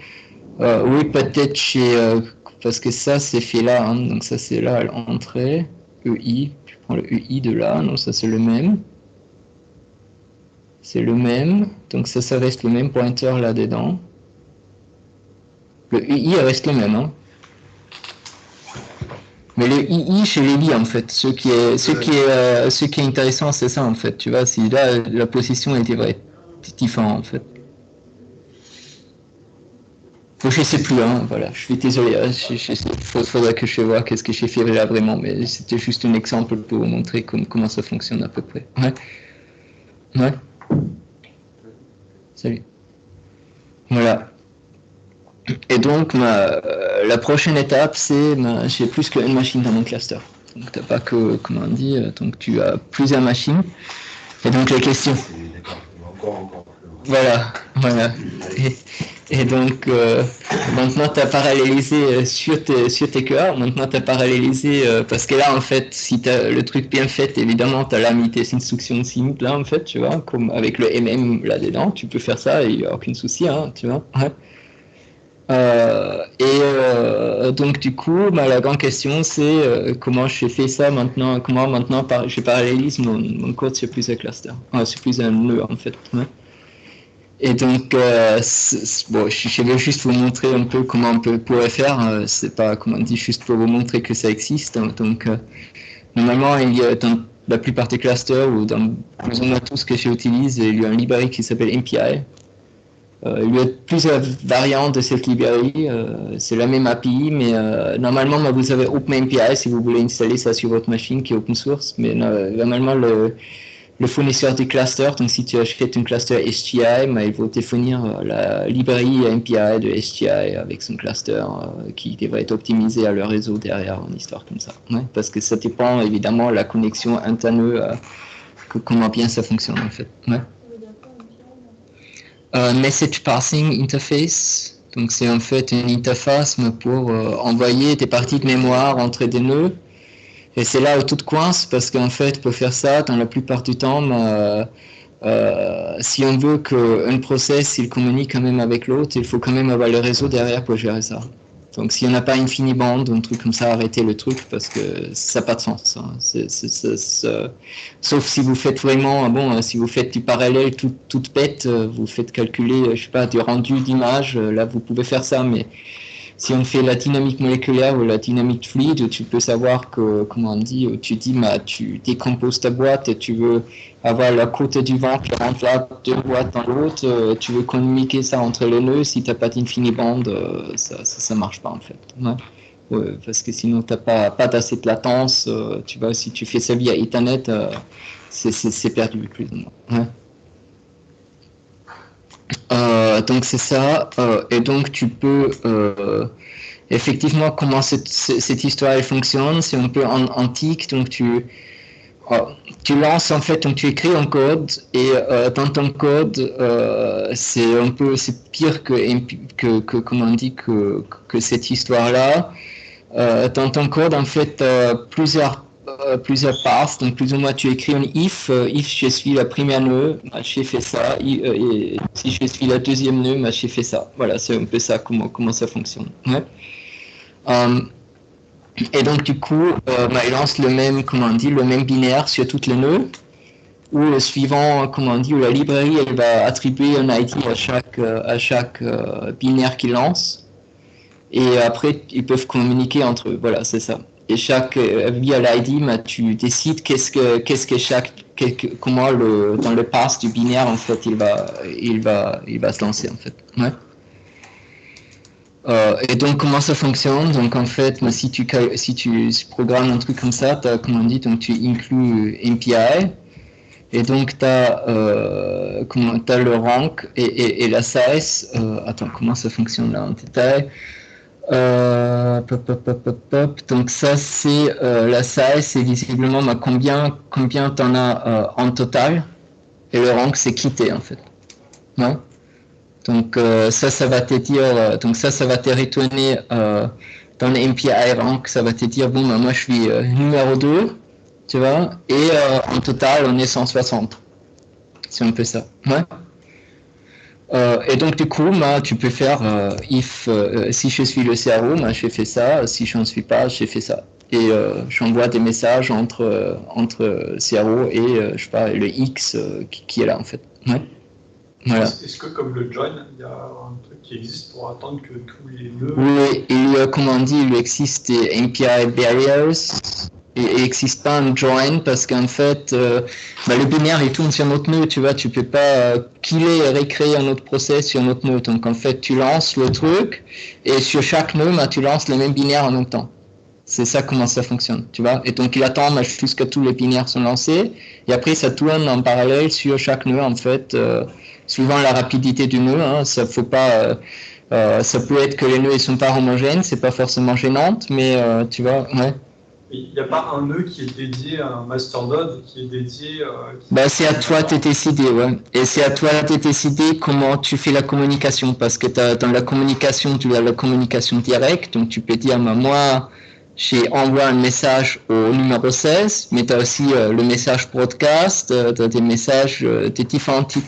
Oui, peut-être parce que ça, c'est fait là. Hein, donc, ça, c'est là à l'entrée. EI. Je prends le EI de là. Non, ça, c'est le même. C'est le même. Donc, ça reste le même pointer là-dedans. Le EI reste le même. Hein. Mais le II, je les lis en fait. Ce qui est intéressant, c'est ça en fait. Tu vois, si là, la position était vraie, différente en fait. Je sais plus, hein, voilà, je suis désolé, faudrait que je vois qu'est-ce que j'ai fait là vraiment, mais c'était juste un exemple pour vous montrer comment ça fonctionne à peu près. Ouais. Salut. Voilà. Et donc, la prochaine étape, c'est j'ai plus qu'une machine dans mon cluster. Donc, tu n'as pas que, comment on dit, donc tu as plusieurs machines. Et donc, les questions. Encore. Voilà. Et donc, maintenant, tu as parallélisé sur tes cœurs. Maintenant, tu as parallélisé, parce que là, en fait, si tu as le truc bien fait, évidemment, tu as là mis tes instructions simples, là, en fait, tu vois, comme avec le MM là-dedans, tu peux faire ça, il n'y a aucun souci, hein, tu vois. Ouais. Donc du coup, la grande question c'est comment je fais ça maintenant, comment maintenant je parallélise mon code sur plusieurs clusters, sur plusieurs nœuds en fait. Ouais. Et donc, bon, je vais juste vous montrer un peu comment on pourrait faire, c'est pas, comment on dit, juste pour vous montrer que ça existe. Donc, normalement, il y a dans la plupart des clusters, ou dans plus ou moins tout ce que j'utilise, il y a une librairie qui s'appelle MPI. Il y a plusieurs variantes de cette librairie, c'est la même API, mais normalement vous avez OpenMPI si vous voulez installer ça sur votre machine qui est open source, mais normalement le fournisseur du cluster, donc si tu achètes un cluster HTI, il va te fournir la librairie MPI de HTI avec son cluster qui devrait être optimisé à leur réseau derrière, une histoire comme ça. Ouais, parce que ça dépend évidemment de la connexion interne, comment bien ça fonctionne en fait. Ouais. Message Passing Interface, donc c'est en fait une interface pour envoyer des parties de mémoire entre des nœuds, et c'est là où tout coince, parce qu'en fait pour faire ça, dans la plupart du temps, si on veut qu'un process il communique quand même avec l'autre, il faut quand même avoir le réseau derrière pour gérer ça. Donc si on n'a pas InfiniBand ou un truc comme ça, arrêtez le truc parce que ça n'a pas de sens. Hein. Sauf si vous faites vraiment, si vous faites du parallèle toute bête, vous faites calculer, je sais pas, du rendu d'image, là vous pouvez faire ça, mais si on fait la dynamique moléculaire ou la dynamique fluide, tu peux savoir que, comment on dit, tu décomposes ta boîte et tu veux avoir la côté du vent qui rentre là, deux boîtes dans l'autre, tu veux communiquer ça entre les nœuds, si tu n'as pas d'infiniband, ça marche pas en fait. Ouais, parce que sinon tu n'as pas d'assez de latence, tu vois, si tu fais ça via Ethernet, c'est perdu plus ou moins. Ouais. Donc c'est ça, et donc tu peux effectivement comment cette histoire elle fonctionne, c'est un peu antique, donc tu lances en fait, donc tu écris un code et dans ton code c'est pire que comment on dit que cette histoire là. Dans ton code en fait plusieurs parts, donc plus ou moins tu écris un if je suis la première nœud, j'ai fait ça, et si je suis la deuxième nœud, j'ai fait ça. Voilà, c'est un peu ça, comment ça fonctionne. Ouais. Et donc du coup, il lance le même binaire sur toutes les nœuds, où le suivant, où la librairie, elle va attribuer un ID à chaque binaire qu'il lance, et après ils peuvent communiquer entre eux. Voilà, c'est ça. Et via l'ID, tu décides comment dans le pass du binaire en fait il va se lancer en fait. Ouais. Et donc comment ça fonctionne? Donc en fait, si tu programmes un truc comme ça, donc tu inclus MPI, et donc tu as le rank et la size. Attends, comment ça fonctionne là en détail? Donc ça c'est la size, c'est visiblement combien t'en as en total, et le rank c'est quitté en fait. Ouais. Donc ça va te dire, donc ça va te retourner dans le MPI rank, ça va te dire bon moi je suis numéro 2, tu vois, et en total on est 160. C'est un peu ça. Ouais. Et donc du coup, tu peux faire si je suis le CRO, j'ai fait ça. Si je n'en suis pas, j'ai fait ça. Et j'envoie des messages entre CRO et je sais pas le X qui est là en fait. Ouais. Voilà. Est-ce que comme le join, il y a un truc qui existe pour attendre que tous les nœuds... Oui, il existe des MPI barriers. il n'existe pas un join parce qu'en fait, le binaire il tourne sur un autre nœud, tu vois, tu peux pas killer et recréer un autre process sur un autre nœud. Donc en fait, tu lances le truc et sur chaque nœud, tu lances les mêmes binaires en même temps. C'est ça comment ça fonctionne, tu vois. Et donc il attend jusqu'à tous les binaires sont lancés et après ça tourne en parallèle sur chaque nœud en fait, suivant la rapidité du nœud. Hein, ça faut pas, ça peut être que les nœuds ils sont pas homogènes, c'est pas forcément gênant, mais tu vois, ouais. Il n'y a pas un nœud qui est dédié à un masternode, qui est dédié... c'est à toi de décider, ouais. Et c'est à toi de décider comment tu fais la communication, parce que dans la communication, tu as la communication directe, donc tu peux dire, moi, j'envoie un message au numéro 16, mais tu as aussi le message broadcast, tu as des messages de différents types.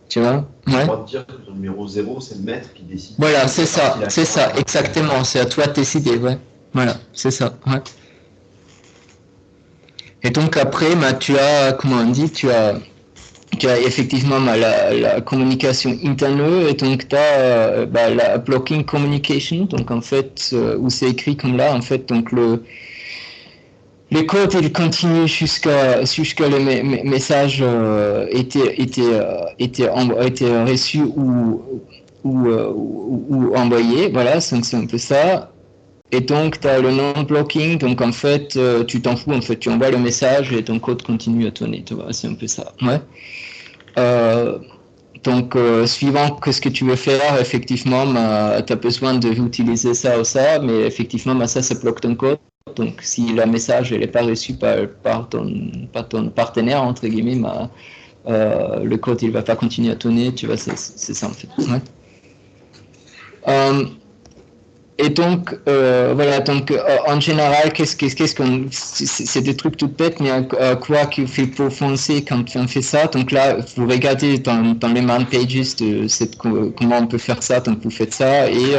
Tu vois, ouais. On va dire que le numéro 0, c'est le maître qui décide. Voilà, c'est ça, exactement, c'est à toi de décider, ouais. Voilà, c'est ça, ouais. Et donc après, tu as, comment on dit, tu as effectivement la communication interne et donc tu as la blocking communication, donc en fait, où c'est écrit comme là, en fait, donc le code il continue jusqu'à les messages étaient reçus ou envoyés, voilà, donc c'est un peu ça. Et donc, tu as le non-blocking, donc en fait, tu t'en fous, en fait, tu envoies le message et ton code continue à tourner, tu vois, c'est un peu ça, ouais. Donc, suivant ce que tu veux faire, effectivement, tu as besoin d'utiliser ça ou ça, mais effectivement, ça bloque ton code. Donc, si le message n'est pas reçu par ton partenaire, entre guillemets, le code, il ne va pas continuer à tourner, tu vois, c'est ça, en fait, ouais. Et donc, voilà, donc en général, qu'est-ce qu'on. C'est des trucs tout bêtes, mais quoi qu'il faut penser quand on fait ça. Donc là, vous regardez dans les man pages comment on peut faire ça, donc vous faites ça. Et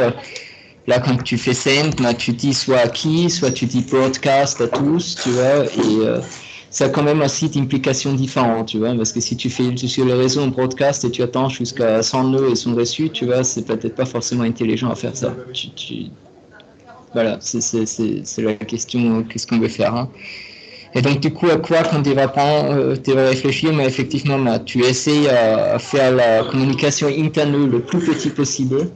là, quand tu fais send, tu dis soit à qui, soit tu dis broadcast à tous, tu vois. Et ça a quand même aussi d'implications différentes, tu vois. Parce que si tu fais sur le réseau un broadcast et tu attends jusqu'à 100 nœuds et sont reçus, tu vois, c'est peut-être pas forcément intelligent à faire ça. Voilà, c'est la question, qu'est-ce qu'on veut faire. Hein. Et donc, du coup, à quoi qu'on devrait réfléchir, mais effectivement, tu essayes à faire la communication interne le plus petit possible.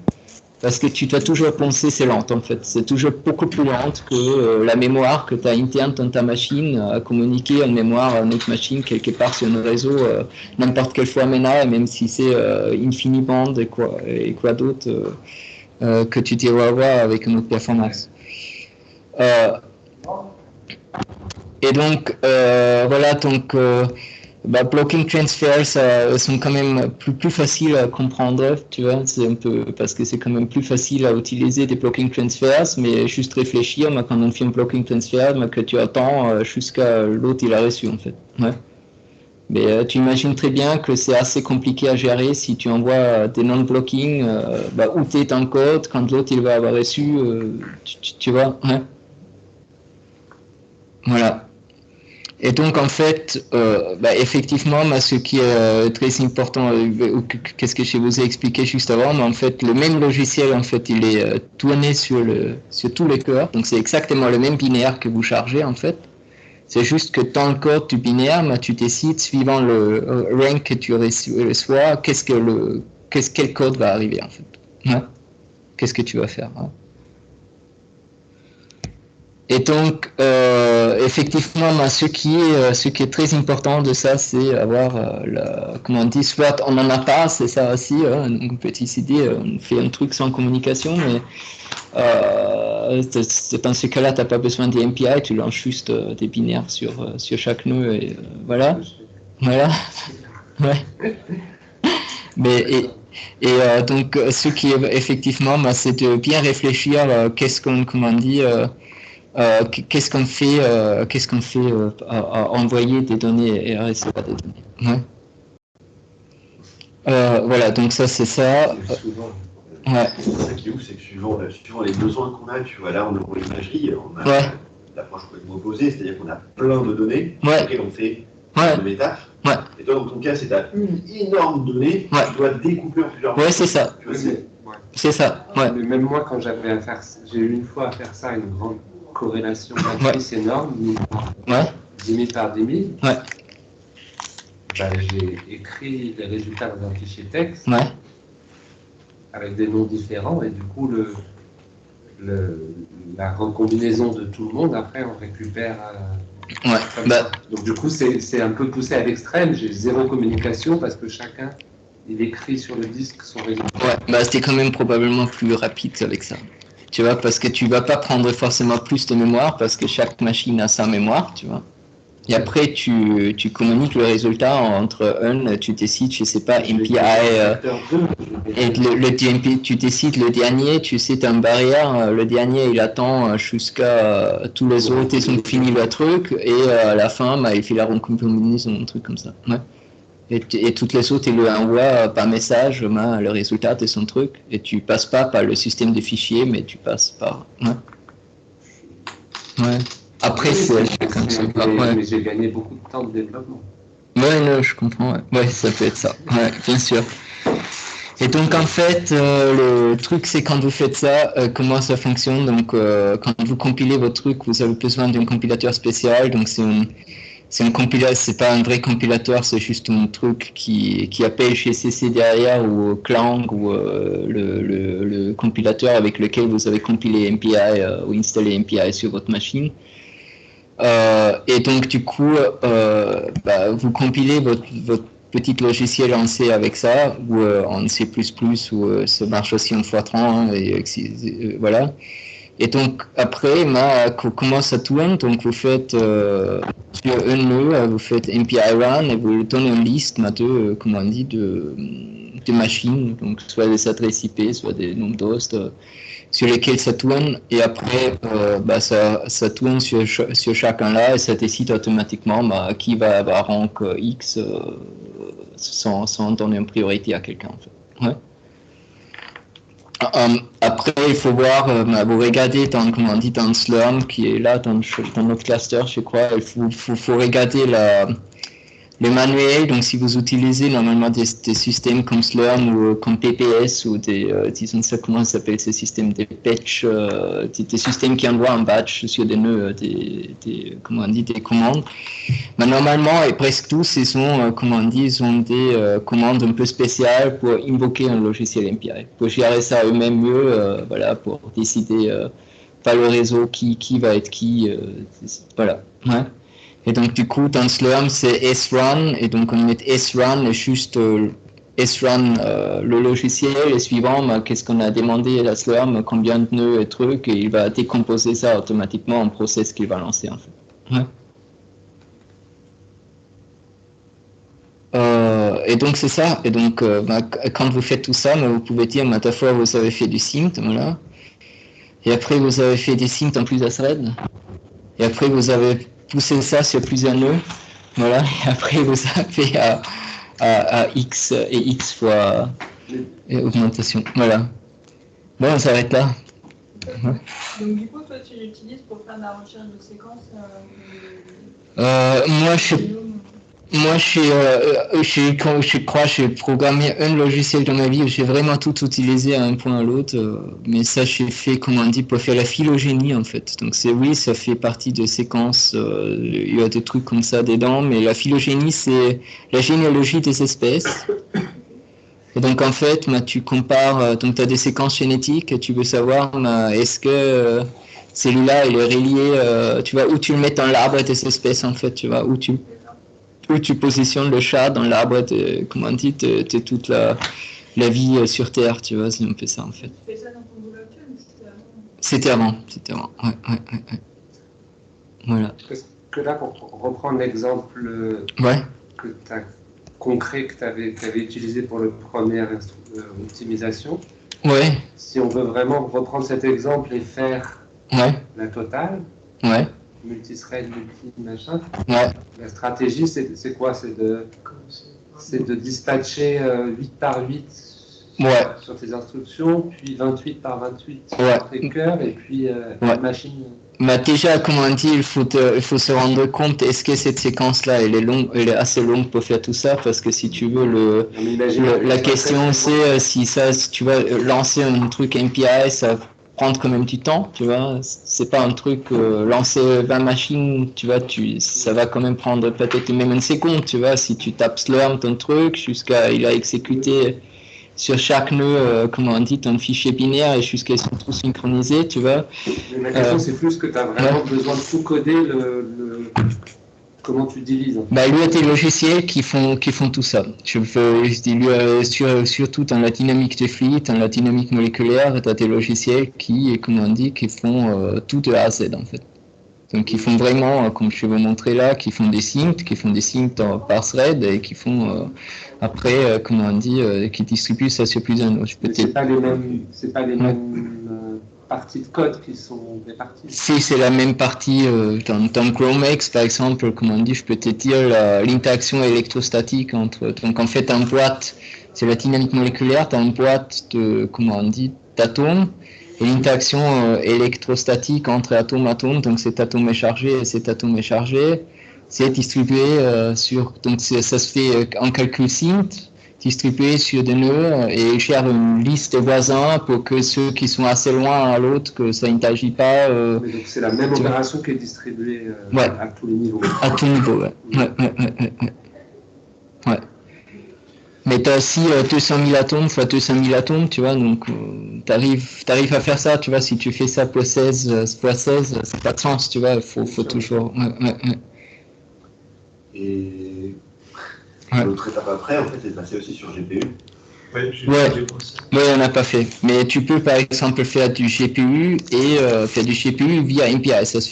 Parce que tu dois toujours penser, c'est lent en fait. C'est toujours beaucoup plus lent que la mémoire que tu as interne dans ta machine à communiquer en mémoire à notre machine quelque part sur un réseau n'importe quelle fois maintenant, même si c'est InfiniBand et quoi d'autre que tu devrais avoir avec une autre performance. Et donc, voilà, donc... blocking transfers sont quand même plus faciles à comprendre, tu vois, c'est un peu parce que c'est quand même plus facile à utiliser des blocking transfers, mais juste réfléchir, quand on fait un blocking transfer, que tu attends jusqu'à l'autre il a reçu en fait. Ouais. Mais tu imagines très bien que c'est assez compliqué à gérer si tu envoies des non-blocking, où tu es ton code, quand l'autre il va avoir reçu, tu vois, ouais. Voilà. Et donc, en fait, effectivement, ce qui est très important, qu'est-ce que je vous ai expliqué juste avant, mais en fait, le même logiciel, en fait, il est tourné sur tous les cœurs. Donc, c'est exactement le même binaire que vous chargez, en fait. C'est juste que dans le code du binaire, tu décides, suivant le rank que tu reçois, quel code va arriver, en fait. Ouais. Qu'est-ce que tu vas faire, hein. Et donc, effectivement, ce qui est très important de ça, c'est avoir, comment on dit, soit on n'en a pas, c'est ça aussi, une petite idée, on fait un truc sans communication, mais dans ce cas-là, tu n'as pas besoin des MPI, tu lances juste des binaires sur chaque nœud, et voilà. Voilà. Ouais. Mais, donc, ce qui est effectivement, c'est de bien réfléchir, qu'est-ce qu'on fait à envoyer des données et à recevoir des données. Ouais. Voilà, donc ça c'est ça. Ouais. C'est ça qui est ouf, c'est que suivant les besoins qu'on a, tu vois, là en neuroimagerie, on a l'approche complètement opposée, c'est-à-dire qu'on a plein de données auxquelles on fait de métaphes. Ouais. Et toi, dans ton cas, c'est tu as une énorme donnée, tu dois découper en plusieurs. Ouais, c'est ça. C'est ça. Ouais. Mais même moi, quand j'ai eu une fois à faire ça, une grande corrélation matrice énorme, 10 000 par 10 000. Ouais. J'ai écrit les résultats dans un fichier texte avec des noms différents et du coup la recombinaison de tout le monde, après on récupère. Donc du coup c'est un peu poussé à l'extrême. J'ai 0 communication parce que chacun il écrit sur le disque son résultat. C'était quand même probablement plus rapide avec ça. Tu vois, parce que tu vas pas prendre forcément plus de mémoire parce que chaque machine a sa mémoire, tu vois. Et après, tu communiques le résultat entre tu décides, je sais pas, MPI, et le DMP, tu décides le dernier, tu sais, t'as une barrière, le dernier, il attend jusqu'à tous les autres, ils ont fini le truc, et à la fin, il fait la recombinaison, un truc comme ça. Ouais. Et toutes les autres, il lui envoie par message le résultat de son truc, et tu passes pas par le système de fichiers, mais tu passes par... Ouais. Après, c'est comme ça. Mais j'ai gagné beaucoup de temps de développement. Non, je comprends. Ouais, ça peut être ça. Ouais, bien sûr. Et donc, en fait, le truc, c'est quand vous faites ça, comment ça fonctionne. Donc, quand vous compilez votre truc, vous avez besoin d'un compilateur spécial. Donc, c'est un compilateur, c'est pas un vrai compilateur, c'est juste un truc qui appelle GCC derrière ou Clang ou le compilateur avec lequel vous avez compilé MPI ou installé MPI sur votre machine. Et donc du coup, vous compilez votre petit logiciel en C avec ça, ou en C++, ou ça marche aussi en Fortran, voilà. Et donc après, comment ça tourne? Donc vous faites sur un nœud, vous faites MPI run et vous donnez une liste de machines, donc soit des adresses IP, soit des noms d'hosts sur lesquels ça tourne, et après ça tourne sur chacun là et ça décide automatiquement qui va avoir rank X sans donner une priorité à quelqu'un en fait. Ouais. Après, il faut voir, vous regardez dans Slurm qui est là dans notre cluster, je crois, il faut regarder les manuels. Donc, si vous utilisez normalement des systèmes comme Slurm ou comme PPS ou disons ça, comment ça s'appelle ces systèmes, des patch, des systèmes qui envoient un batch sur des nœuds, des commandes. Mais normalement, et presque tous, ils ont des commandes un peu spéciales pour invoquer un logiciel MPI, pour gérer ça eux-mêmes mieux, pour décider par le réseau qui va être qui, voilà. Ouais. Et donc du coup, dans Slurm, c'est srun, et donc on met srun et juste srun le logiciel, et suivant, qu'est-ce qu'on a demandé à Slurm, combien de nœuds et trucs, et il va décomposer ça automatiquement en process qu'il va lancer en fait. Ouais. Et donc c'est ça, et donc quand vous faites tout ça, vous pouvez dire, à fois vous avez fait du synth, voilà, et après vous avez fait des synths en plusieurs threads, et après vous avez poussé ça sur plusieurs nœuds, voilà, et après vous avez à X et X fois augmentation, voilà. Bon, on s'arrête là. Donc du coup, toi tu l'utilises pour faire de la recherche de séquences je crois que j'ai programmé un logiciel dans ma vie où j'ai vraiment tout utilisé à un point à l'autre, mais ça j'ai fait, pour faire la phylogénie en fait. Donc ça fait partie de séquences, il y a des trucs comme ça dedans, mais la phylogénie c'est la généalogie des espèces. Et donc en fait, tu compares, donc tu as des séquences génétiques et tu veux savoir est-ce que celui-là il est relié, tu vois, où tu le mets dans l'arbre des espèces en fait, tu vois, où tu positionnes le chat dans l'arbre de toute la vie sur Terre, tu vois, c'est un peu ça en fait. Tu fais ça dans ton boulot actuel ou c'était avant? C'était avant, ouais. Voilà. Parce que là, pour reprendre l'exemple concret que tu avais utilisé pour le premier optimisation, si on veut vraiment reprendre cet exemple et faire la totale, multithread, multi-machin. La stratégie, c'est quoi? C'est de dispatcher 8 par 8 sur tes instructions, puis 28 par 28 sur tes cœurs, et puis la machine. Déjà, il faut se rendre compte, est-ce que cette séquence-là, elle est assez longue pour faire tout ça? Parce que si tu veux, la question c'est si tu vas lancer un truc MPI, ça prendre quand même du temps, tu vois. C'est pas un truc, lancer 20 machines, tu vois, ça va quand même prendre peut-être même une seconde, tu vois, si tu tapes slurm ton truc jusqu'à il a exécuté sur chaque nœud, comment on dit, ton fichier binaire et jusqu'à ils sont tous synchronisés, tu vois. Mais la question, c'est plus que tu as vraiment besoin de tout coder comment tu divises. Bah, lui a des logiciels qui font tout ça. Surtout dans la dynamique de fluide, dans la dynamique moléculaire, tu as des logiciels qui, comme on dit, qui font tout de A à Z en fait. Donc ils font vraiment, comme je vais vous montrer là, qui font des syncs par thread et qui font après, comment on dit, qui distribuent ça sur plusieurs nodes. C'est pas les mêmes parties de code qui sont réparties. Si c'est la même partie, dans GROMEX par exemple, comme on dit, je peux te dire l'interaction électrostatique entre. Donc en fait, en boîte, c'est la dynamique moléculaire, dans une boîte de, comment on dit, d'atomes. Et l'interaction électrostatique entre atome, donc cet atome est chargé et cet atome est chargé, c'est distribué donc ça se fait en calcul synth, distribué sur des nœuds et gère une liste de voisins pour que ceux qui sont assez loin à l'autre, que ça n'interagit pas. Donc c'est la même opération qui est distribuée à tous les niveaux. À tous les niveaux, ouais. Mais tu as aussi 200 000 atomes fois 200 000 atomes, tu vois, donc tu arrives à faire ça, tu vois, si tu fais ça pour 16, ça n'a pas de sens, tu vois, il faut toujours... Et l'autre étape après, en fait, c'est de passer aussi sur GPU. Oui, on n'a pas fait. Mais tu peux, par exemple, faire du GPU et faire du GPU via MPI, ça se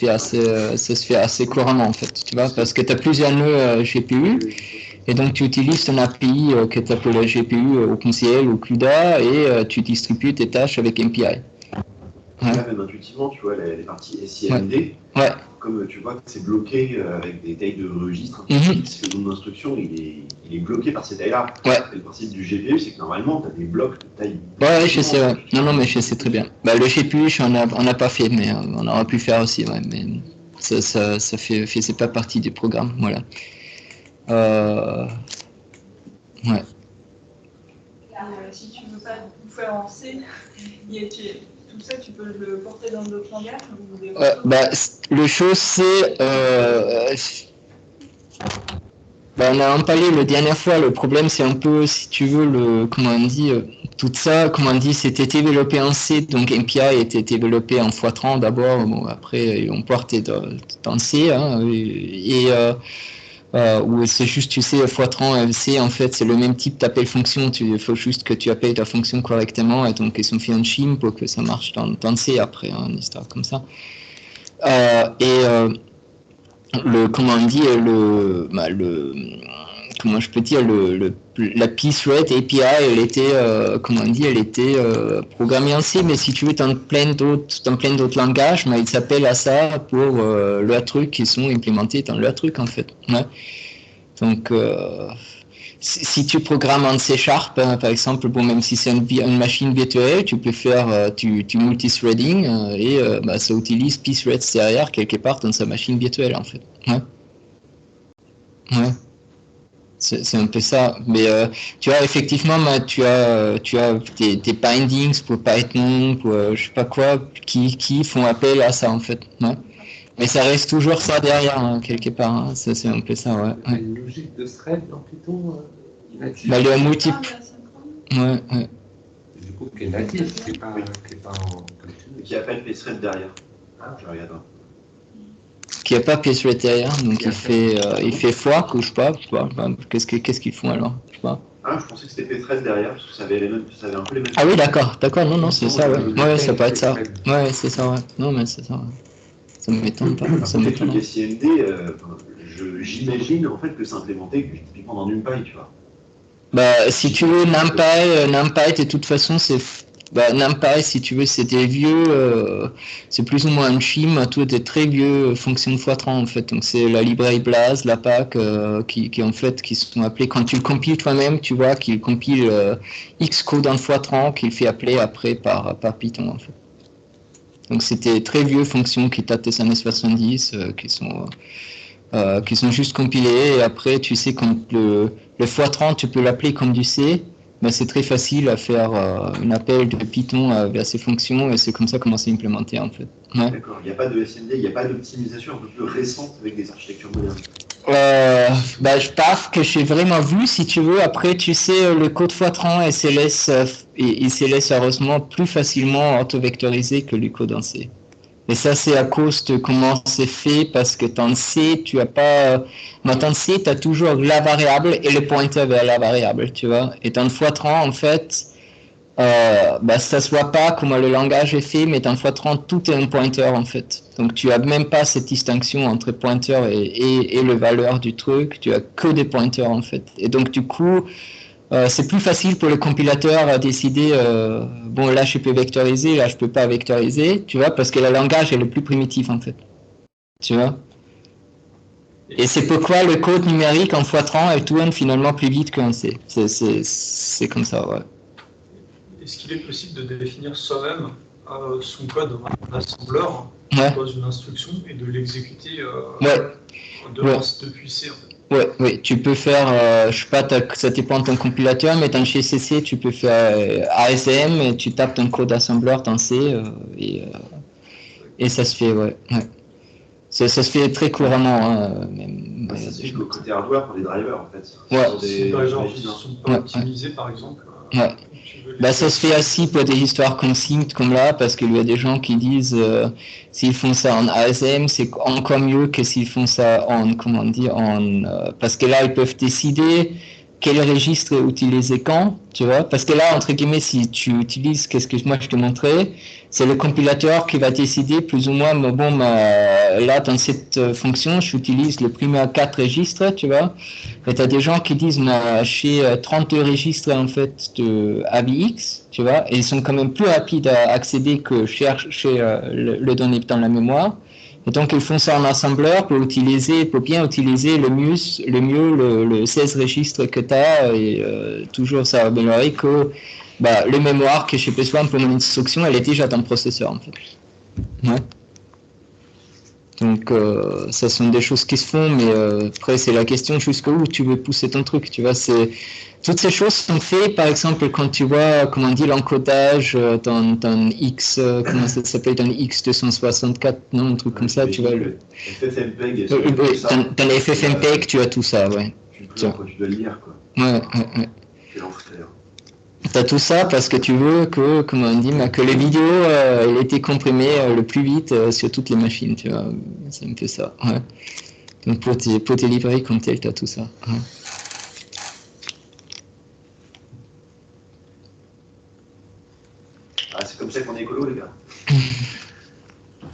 fait assez couramment, en fait, tu vois, parce que tu as plusieurs nœuds GPU. Et donc, tu utilises ton API que tu appelles la GPU OpenCL ou CUDA et tu distribues tes tâches avec MPI. Là, même intuitivement, tu vois, les parties SIMD, comme tu vois que c'est bloqué avec des tailles de registre, le nom d'instruction, il est bloqué par ces tailles-là. Et le principe du GPU, c'est que normalement, tu as des blocs de taille. Ouais, je sais, Non, mais je sais très bien. Bah, le GPU, on n'a pas fait, mais on aurait pu faire aussi, mais c'est pas partie du programme, voilà. Si tu veux pas tout faire en C, tout ça, tu peux le porter dans d'autres langages le chose, c'est... on a en parlé la dernière fois, le problème, c'est un peu, si tu veux, comment on dit, tout ça, comment on dit, c'était développé en C, donc MPI était développé en Fortran d'abord, après, on portait dans C, où c'est juste, tu sais, Fortran, C, en fait, c'est le même type d'appel fonction, il faut juste que tu appelles ta fonction correctement, et donc ils sont fait en chim pour que ça marche dans C après, une histoire comme ça. Comment on dit, comment je peux dire, la pthread API, elle était, elle était programmée en C, mais si tu veux, dans plein d'autres langages, mais ils s'appellent à ça pour leurs trucs qui sont implémentés dans leurs trucs, en fait. Donc, si tu programmes en C#, par exemple, même si c'est une machine virtuelle, tu peux faire du multithreading et ça utilise pthreads derrière quelque part dans sa machine virtuelle, en fait. C'est un peu ça. Mais tu as effectivement, tu as des bindings pour Python, pour je sais pas quoi, qui font appel à ça, en fait. Mais ça reste toujours ça derrière, quelque part. C'est un peu ça, Il y a une logique de thread dans Python native. Il y a multiple. Du coup, qui est natif, qui n'est pas en... Qui appelle pthread derrière. Je regarde. Qui n'a pas pthread derrière, donc il fait fork ou je sais pas. Qu'est-ce qu'ils font alors? Je sais pas. Je pensais que c'était pthread derrière, parce que ça avait un peu les mêmes. Ah oui, d'accord, non, c'est ça, ouais, ça peut être ça. Ouais, c'est ça, ouais. Non, mais c'est ça, Ça ne m'étonne pas. Ça m'étonne. Le SIMD, j'imagine en fait que c'est implémenté typiquement dans NumPy, tu vois. Si tu veux, NumPy, de toute façon, c'est... NumPy, si tu veux, c'est des vieux... c'est plus ou moins un chim, tout des très vieux fonctions de Fortran, en fait. Donc, c'est la librairie Blaz, la PAC, qui en fait, qui sont appelés... Quand tu le compiles toi-même, tu vois, qu'il compile Xcode en Fortran, qu'il fait appeler après par Python, en fait. Donc, c'était très vieux fonctions qui datent des années 70, qui sont juste compilées. Et après, tu sais, quand le Fortran, tu peux l'appeler comme du C. ben, c'est très facile à faire un appel de Python vers ces fonctions et c'est comme ça comment c'est implémenté en fait. Ouais. D'accord, il n'y a pas de SMD, il n'y a pas d'optimisation un peu plus récente avec des architectures modernes. Ben, je pense que j'ai vraiment vu, si tu veux. Après, tu sais, le code Fortran il se laisse heureusement plus facilement auto-vectoriser que le code en C. Et ça, c'est à cause de comment c'est fait, parce que dans C, tu as pas... Dans C, tu as toujours la variable et le pointer vers la variable, tu vois. Et dans Fortran, en fait, ça se voit pas comment le langage est fait, mais dans Fortran, tout est un pointer, en fait. Donc, tu as même pas cette distinction entre pointer et le valeur du truc. Tu as que des pointers, en fait. Et donc, du coup... c'est plus facile pour le compilateur à décider, bon là je peux vectoriser, là je peux pas vectoriser, tu vois, parce que le langage est le plus primitif en fait, tu vois. Et c'est pourquoi le code numérique en Fortran elle tourne finalement plus vite qu'en C. C'est comme ça, ouais. Est-ce qu'il est possible de définir soi-même son code en assembleur dans une instruction et de l'exécuter depuis C en fait? Oui, tu peux faire, je sais pas, ça dépend de ton compilateur, mais dans le GCC, tu peux faire ASM et tu tapes ton code assembler dans C et ça se fait, ouais. Ça se fait très couramment. Hein, même, ça se fait le côté hardware pour les drivers en fait. Ouais. Des drivers qui ne sont pas optimisés par exemple. Ouais. Ça se fait aussi pour des histoires consignes comme là, parce qu'il y a des gens qui disent s'ils font ça en ASM, c'est encore mieux que s'ils font ça en, parce que là, ils peuvent décider quel registre utiliser quand, tu vois. Parce que là, entre guillemets, si tu utilises, qu'est-ce que moi je te montrais, c'est le compilateur qui va décider plus ou moins, là, dans cette fonction, j'utilise le premier 4 registres, tu vois. Et tu as des gens qui disent, j'ai 32 registres, en fait, de AVX, tu vois, et ils sont quand même plus rapides à accéder que chercher le données dans la mémoire. Et donc, ils font ça en assembleur pour bien utiliser le mieux le 16 registres que tu as et toujours ça va améliorer que le mémoire que j'ai besoin pour mon instruction, elle est déjà dans le processeur en fait. Ouais. Donc, ça sont des choses qui se font, mais après, c'est la question jusqu'où tu veux pousser ton truc, tu vois, toutes ces choses sont faites, par exemple, quand tu vois, comment on dit, l'encodage dans X, comment ça s'appelle, dans X264, non, un truc comme ça, tu vois. FFmpeg. Dans les FFmpeg, tu as tout ça, ouais. Tu dois le lire, quoi. Ouais. Quel enfer. Tu as tout ça parce que tu veux que, comment on dit, que les vidéos aient été comprimées le plus vite sur toutes les machines, tu vois. C'est un peu ça, ouais. Donc, pour tes librairies comme tel, tu as tout ça, ouais. Ah, c'est comme ça qu'on est écolo, les gars.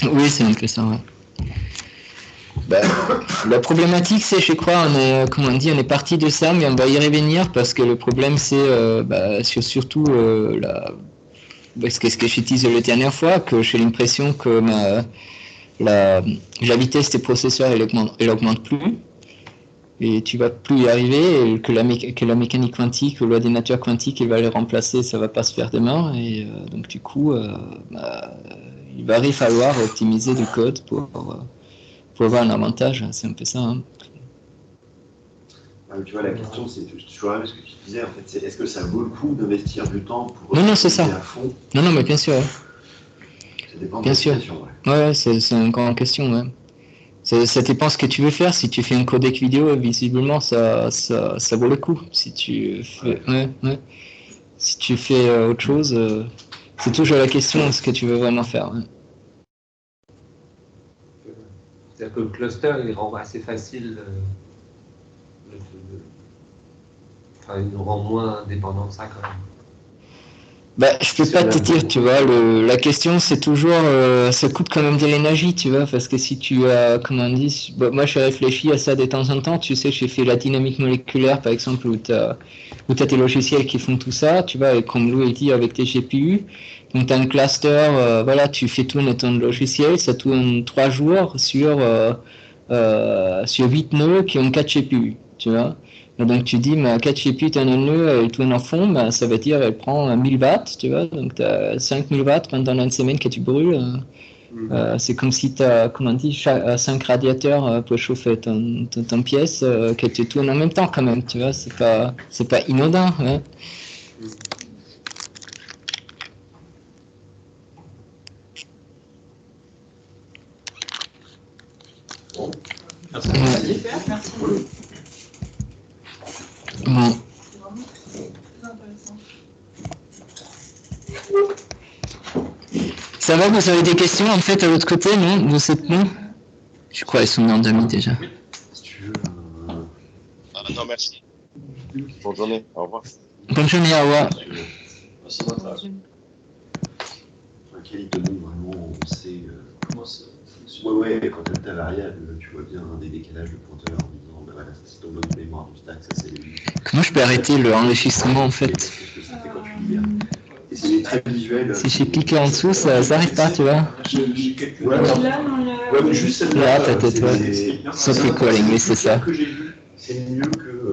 Oui, c'est un peu ça, ouais. La problématique, c'est, je crois, on est parti de ça, mais on va y revenir parce que le problème, c'est surtout ce que j'ai dit la dernière fois, que j'ai l'impression que la vitesse des processeurs, elle augmente plus. Et tu vas plus y arriver, et que la mécanique quantique ou l'ordinateur quantique, il va les remplacer, ça va pas se faire demain, et donc du coup, il va falloir optimiser du code pour avoir un avantage, c'est un peu ça. Hein. Tu vois, la question, c'est toujours la même ce que tu disais, en fait, c'est est-ce que ça vaut le coup d'investir du temps pour non, c'est ça. à fond? Non, mais bien sûr. Ouais. Ça dépend de bien la sûr. situation, ouais, c'est une grande question, ouais. Ça dépend ce que tu veux faire. Si tu fais un codec vidéo, visiblement, ça vaut le coup. Si tu fais, Si tu fais autre chose, c'est toujours la question ce que tu veux vraiment faire. Ouais. C'est-à-dire que le cluster, il rend assez facile. Il nous rend moins dépendants de ça quand même. Je peux pas te dire, tu vois, la question c'est toujours, ça coûte quand même de l'énergie, tu vois, parce que si tu as, comment on dit, moi j'ai réfléchi à ça de temps en temps, tu sais, j'ai fait la dynamique moléculaire par exemple, où tu as tes logiciels qui font tout ça, tu vois, et comme Lou dit avec tes GPU, donc tu as un cluster, voilà, tu fais tourner ton logiciel, ça tourne 3 jours sur 8 nœuds qui ont 4 GPU, tu vois. Et donc tu dis, 4 GPU, tu as un nœud, elle tourne en fond, ça veut dire elle prend 1000 watts, tu vois, donc tu as 5000 watts pendant une semaine que tu brûles. C'est comme si tu as, 5 radiateurs pour chauffer ton pièce que tu tournes en même temps quand même, tu vois, c'est pas inondant. Hein. Bon. Merci. Merci. Bon. C'est vraiment très intéressant. Ça va, vous avez des questions en fait à l'autre côté, non? Vous êtes bon? Je crois qu'ils sont endormis déjà. Si tu veux. Non, merci. Bonne journée, au revoir. Bonne journée, au revoir. Merci, moi, ça. Quel te montre vraiment, on sait. Comment ça fonctionne? Ouais, quand tu as ta variable, tu vois bien des décalages de pointeur en disant, ben voilà, ça c'est ton mode de mémoire du stack, ça c'est les. Comment je peux arrêter l'enregistrement en fait? Qu'est-ce que ça fait quand tu libères? Et c'est très visuel. Si j'ai cliqué en dessous, ça n'arrive pas, tu vois. Ouais, mais juste celle-là. Là, ta tête, ouais. Soft recalling, oui, c'est ça. Que j'ai vu